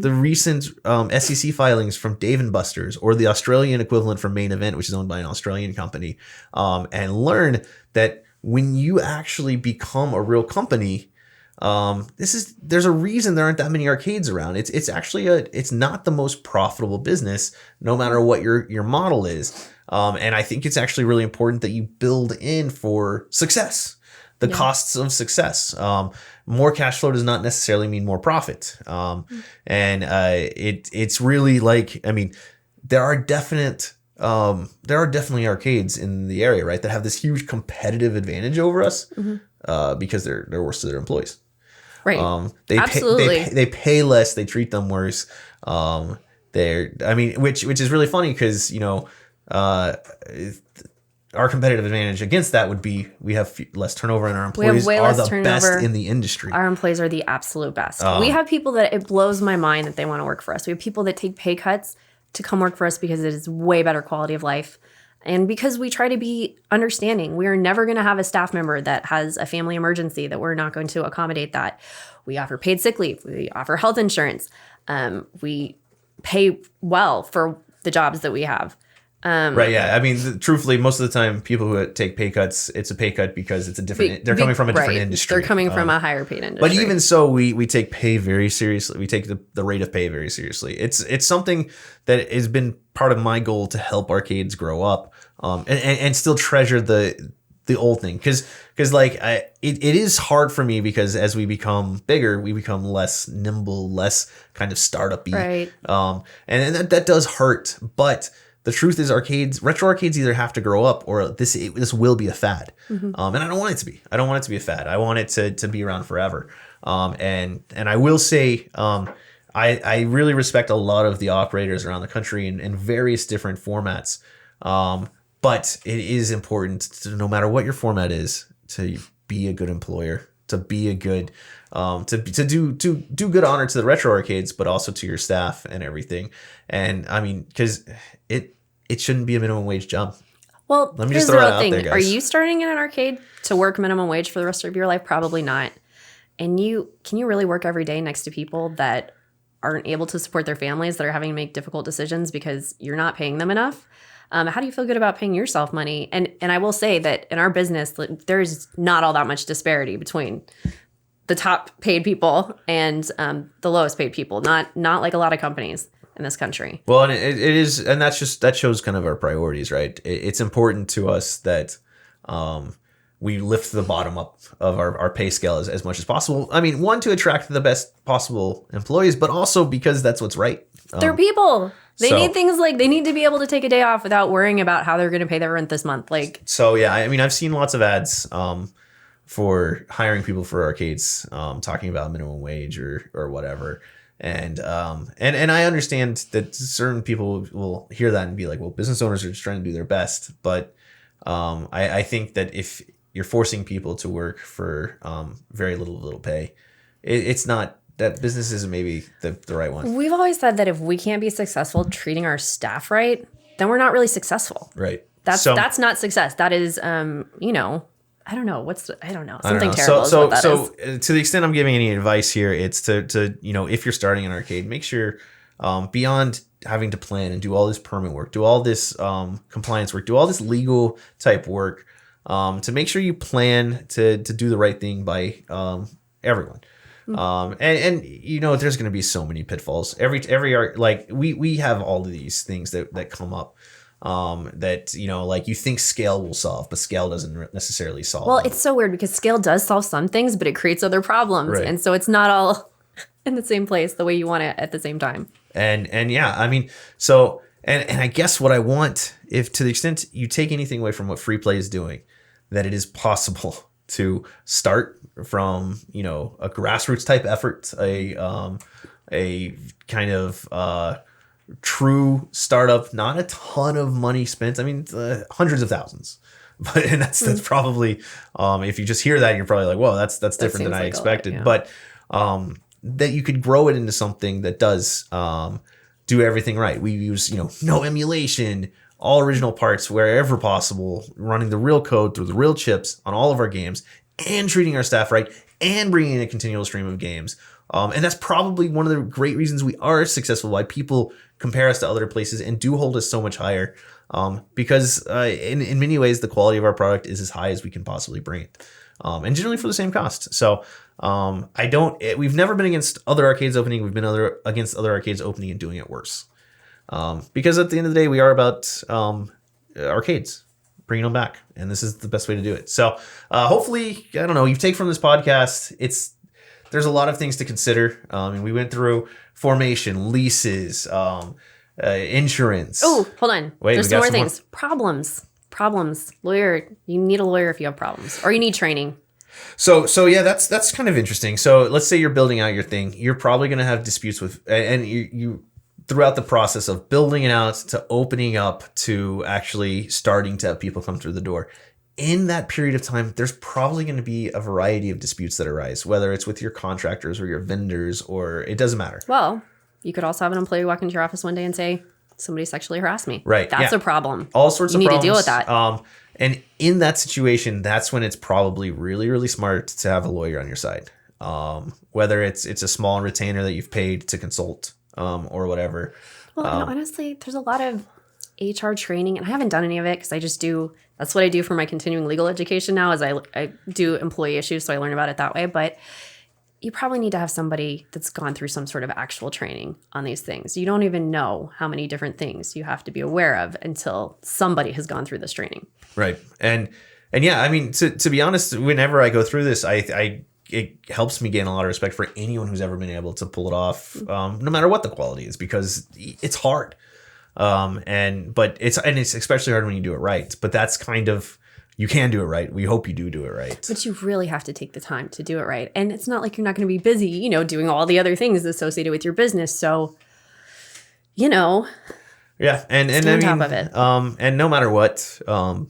[SPEAKER 1] recent SEC filings from Dave & Buster's, or the Australian equivalent from Main Event, which is owned by an Australian company, and learn that when you actually become a real company, there's a reason there aren't that many arcades around. It's actually it's not the most profitable business, no matter what your model is. And I think it's actually really important that you build in for success, the costs of success. More cash flow does not necessarily mean more profit. And it's really like, I mean, there are definitely arcades in the area, right, that have this huge competitive advantage over us, because they're worse to their employees.
[SPEAKER 2] Right.
[SPEAKER 1] Absolutely. They pay less. They treat them worse. Which is really funny because, you know, our competitive advantage against that would be we have less turnover, and our employees are the best in the industry.
[SPEAKER 2] Our employees are the absolute best. We have people that it blows my mind that they want to work for us. We have people that take pay cuts to come work for us because it is way better quality of life. And because we try to be understanding, we are never going to have a staff member that has a family emergency that we're not going to accommodate that. We offer paid sick leave. We offer health insurance. We pay well for the jobs that we have.
[SPEAKER 1] Right. Yeah. I mean, truthfully, most of the time, people who take pay cuts, it's a pay cut because it's a different. They're coming from a different industry.
[SPEAKER 2] They're coming from a higher paid industry.
[SPEAKER 1] But even so, we take pay very seriously. We take the rate of pay very seriously. It's something that has been part of my goal to help arcades grow up, and still treasure the old thing, because like it is hard for me, because as we become bigger, we become less nimble, less kind of startup-y.
[SPEAKER 2] Right.
[SPEAKER 1] And that does hurt, but the truth is retro arcades either have to grow up or this will be a fad. And I don't want it to be. I don't want it to be a fad. I want it to be around forever. And I will say, I really respect a lot of the operators around the country in various different formats. But it is important to, no matter what your format is, to be a good employer, to be a good, to do good honor to the retro arcades, but also to your staff and everything. And I mean, because it shouldn't be a minimum wage job.
[SPEAKER 2] Well,
[SPEAKER 1] let me
[SPEAKER 2] here's
[SPEAKER 1] just throw
[SPEAKER 2] the
[SPEAKER 1] that
[SPEAKER 2] real
[SPEAKER 1] out
[SPEAKER 2] thing.
[SPEAKER 1] there, guys.
[SPEAKER 2] Are you starting in an arcade to work minimum wage for the rest of your life? Probably not. And can you really work every day next to people that aren't able to support their families, that are having to make difficult decisions because you're not paying them enough? How do you feel good about paying yourself money? And I will say that in our business, there's not all that much disparity between the top paid people and the lowest paid people. Not like a lot of companies in this country.
[SPEAKER 1] Well, and it is, and that shows kind of our priorities, right? It's important to us that we lift the bottom up of our pay scale as much as possible. I mean, one, to attract the best possible employees, but also because that's what's right.
[SPEAKER 2] They're people. They need things like they need to be able to take a day off without worrying about how they're going to pay their rent this month.
[SPEAKER 1] So yeah, I mean, I've seen lots of ads for hiring people for arcades, talking about minimum wage or whatever. And I understand that certain people will hear that and be like, well, business owners are just trying to do their best. But I think that if you're forcing people to work for very little pay, it's not, that business isn't maybe the right one.
[SPEAKER 2] We've always said that if we can't be successful treating our staff right, then we're not really successful.
[SPEAKER 1] Right.
[SPEAKER 2] That's not success. That is, I don't know. Something terrible is what that is.
[SPEAKER 1] To the extent I'm giving any advice here, it's to if you're starting an arcade, make sure beyond having to plan and do all this permit work, do all this compliance work, do all this legal type work, to make sure you plan to do the right thing by everyone. And there's going to be so many pitfalls. Every art, like we have all of these things that come up. That you think scale will solve, but scale doesn't necessarily solve.
[SPEAKER 2] Well, it's so weird because scale does solve some things, but it creates other problems, right. And so it's not all in the same place the way you want it at the same time. And yeah, I mean, so and I guess what I want, if to the extent you take anything away from what Free Play is doing, that it is possible to start from a grassroots type effort, a kind of true startup, not a ton of money spent. I mean, hundreds of thousands, and that's probably if you just hear that, you're probably like, whoa, that's different than I expected. Yeah. But that you could grow it into something that does do everything right. We use no emulation, all original parts wherever possible, running the real code through the real chips on all of our games, and treating our staff right, and bringing in a continual stream of games. And that's probably one of the great reasons we are successful, why people compare us to other places and do hold us so much higher. Because in many ways, the quality of our product is as high as we can possibly bring it. And generally for the same cost. So we've never been against other arcades opening. We've been against other arcades opening and doing it worse. Because at the end of the day, we are about arcades, bringing them back. And this is the best way to do it. So hopefully, I don't know, you take from this podcast, there's a lot of things to consider. We went through formation, leases, insurance. Oh, hold on. Wait, there's some more things. Problems. Lawyer. You need a lawyer if you have problems, or you need training. So yeah, that's kind of interesting. So let's say you're building out your thing. You're probably going to have disputes with, and you throughout the process of building it out to opening up to actually starting to have people come through the door. In that period of time, there's probably going to be a variety of disputes that arise, whether it's with your contractors or your vendors, or it doesn't matter. Well, you could also have an employee walk into your office one day and say, somebody sexually harassed me. Right. That's a problem. All sorts of problems. You need to deal with that. And in that situation, that's when it's probably really, really smart to have a lawyer on your side. Whether it's a small retainer that you've paid to consult or whatever. Well, honestly, there's a lot of HR training, and I haven't done any of it because I just do. That's what I do for my continuing legal education now, is I do employee issues, so I learn about it that way. But you probably need to have somebody that's gone through some sort of actual training on these things. You don't even know how many different things you have to be aware of until somebody has gone through this training. Right. And yeah, I mean, to be honest, whenever I go through this, it helps me gain a lot of respect for anyone who's ever been able to pull it off, no matter what the quality is, because it's hard.
[SPEAKER 1] But it's especially hard when you do it right. But that's kind of, you can do it right. We hope you do it right.
[SPEAKER 2] But you really have to take the time to do it right. And it's not like you're not going to be busy, you know, doing all the other things associated with your business. So, you know.
[SPEAKER 1] Yeah, and
[SPEAKER 2] stay on top of it.
[SPEAKER 1] And no matter what,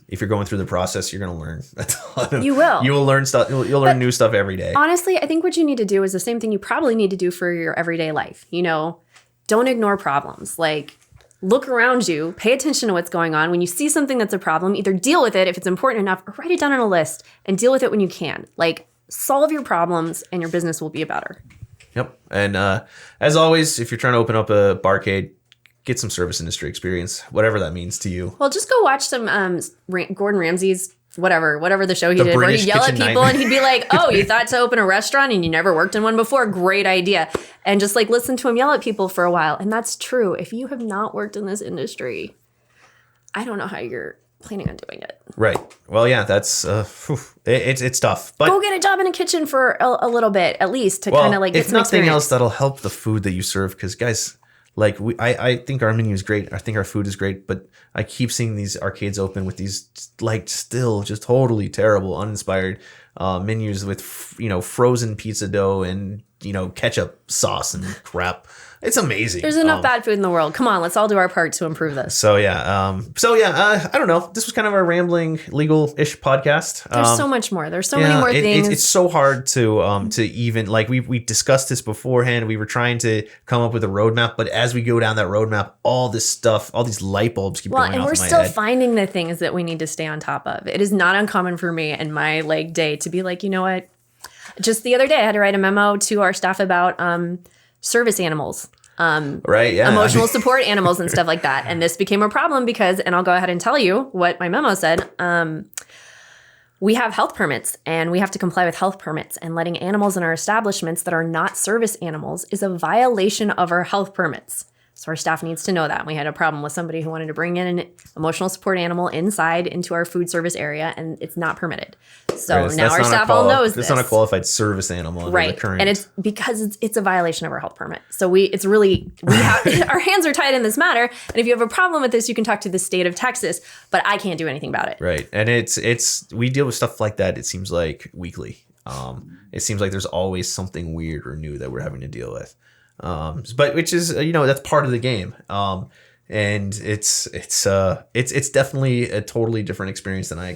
[SPEAKER 1] if you're going through the process, you're going to learn a ton.
[SPEAKER 2] You will.
[SPEAKER 1] You will learn stuff. You'll learn new stuff every day.
[SPEAKER 2] Honestly, I think what you need to do is the same thing you probably need to do for your everyday life. You know, don't ignore problems. Like, look around you, pay attention to what's going on. When you see something that's a problem, either deal with it if it's important enough, or write it down on a list and deal with it when you can. Like, solve your problems and your business will be better.
[SPEAKER 1] Yep. And as always, if you're trying to open up a barcade, get some service industry experience, whatever that means to you.
[SPEAKER 2] Well, just go watch some Gordon Ramsay's whatever the show he did,
[SPEAKER 1] British
[SPEAKER 2] where he'd yell at
[SPEAKER 1] Kitchen
[SPEAKER 2] people
[SPEAKER 1] Nightmare.
[SPEAKER 2] and he'd be like, "Oh, you thought to open a restaurant and you never worked in one before? Great idea." And just like listen to him yell at people for a while. And that's true. If you have not worked in this industry, I don't know how you're planning on doing it.
[SPEAKER 1] Right. Well, yeah, that's it's tough. But
[SPEAKER 2] go get a job in a kitchen for a little bit, at least, to kind of like get
[SPEAKER 1] if
[SPEAKER 2] some
[SPEAKER 1] nothing
[SPEAKER 2] experience.
[SPEAKER 1] else, that'll help the food that you serve. Because guys, like I think our menu is great. I think our food is great, but I keep seeing these arcades open with these like still just totally terrible, uninspired menus with frozen pizza dough and ketchup sauce and crap. It's amazing.
[SPEAKER 2] There's enough bad food in the world. Come on, let's all do our part to improve this.
[SPEAKER 1] So yeah, I don't know. This was kind of our rambling legal-ish podcast.
[SPEAKER 2] There's so much more. There's so many more things.
[SPEAKER 1] It's so hard to even like we discussed this beforehand. We were trying to come up with a roadmap, but as we go down that roadmap, all this stuff, all these light bulbs keep going off in my head.
[SPEAKER 2] And we're still finding the things that we need to stay on top of. It is not uncommon for me in my day to be like, you know what? Just the other day, I had to write a memo to our staff about service animals.
[SPEAKER 1] Right, yeah.
[SPEAKER 2] Emotional support animals and stuff like that. And this became a problem because, and I'll go ahead and tell you what my memo said, we have health permits and we have to comply with health permits, and letting animals in our establishments that are not service animals is a violation of our health permits. So our staff needs to know that. We had a problem with somebody who wanted to bring in an emotional support animal inside into our food service area, and it's not permitted. So now our staff all knows this.
[SPEAKER 1] It's not a qualified service animal.
[SPEAKER 2] Right. And it's because it's a violation of our health permit. So we have our hands are tied in this matter. And if you have a problem with this, you can talk to the state of Texas, but I can't do anything about it.
[SPEAKER 1] Right. And we deal with stuff like that, it seems like, weekly. It seems like there's always something weird or new that we're having to deal with. But which is, that's part of the game. And it's definitely a totally different experience than I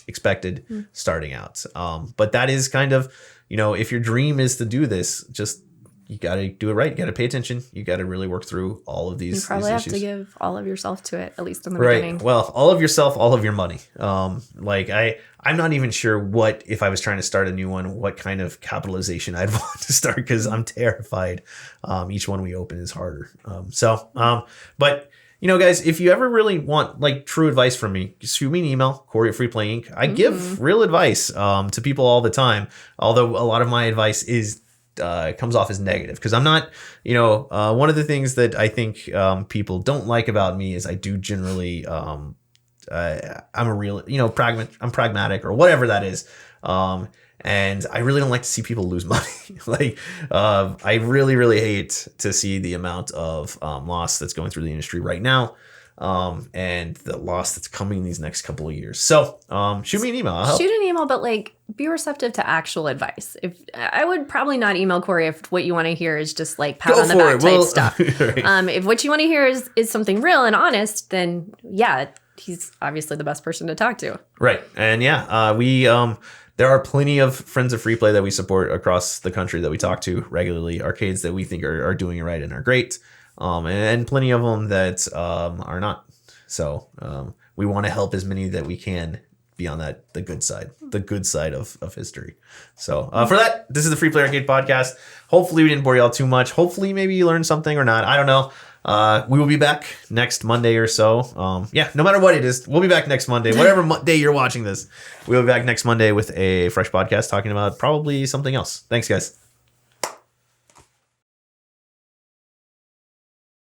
[SPEAKER 1] expected starting out. But that is kind of, if your dream is to do this, just, you got to do it right. You got to pay attention. You got to really work through all of these.
[SPEAKER 2] You probably have to give all of yourself to it, at least in the beginning.
[SPEAKER 1] Well, all of yourself, all of your money. I'm not even sure if I was trying to start a new one, what kind of capitalization I'd want to start, because I'm terrified. Each one we open is harder. But guys, if you ever really want like true advice from me, just shoot me an email, Corey at Free Play Inc. I give real advice to people all the time. Although a lot of my advice comes off as negative, because I'm not, one of the things that I think people don't like about me is I do generally, I'm a real, I'm pragmatic or whatever that is. And I really don't like to see people lose money. I really, really hate to see the amount of loss that's going through the industry right now. And the loss that's coming these next couple of years. So shoot me an email. I'll help.
[SPEAKER 2] Shoot an email, but be receptive to actual advice. If I would probably not email Corey if what you want to hear is just pat on the back type stuff. Right. If what you want to hear is something real and honest, then yeah, he's obviously the best person to talk to.
[SPEAKER 1] Right. And yeah, we there are plenty of friends of Free Play that we support across the country that we talk to regularly, arcades that we think are doing it right and are great. And plenty of them that are not. So we want to help as many that we can be on the good side of history. So for that, this is the Free Play Arcade Podcast. Hopefully we didn't bore y'all too much. Hopefully maybe you learned something or not. I don't know. We will be back next Monday or so. No matter what it is, we'll be back next Monday. Whatever day you're watching this, we'll be back next Monday with a fresh podcast talking about probably something else. Thanks, guys.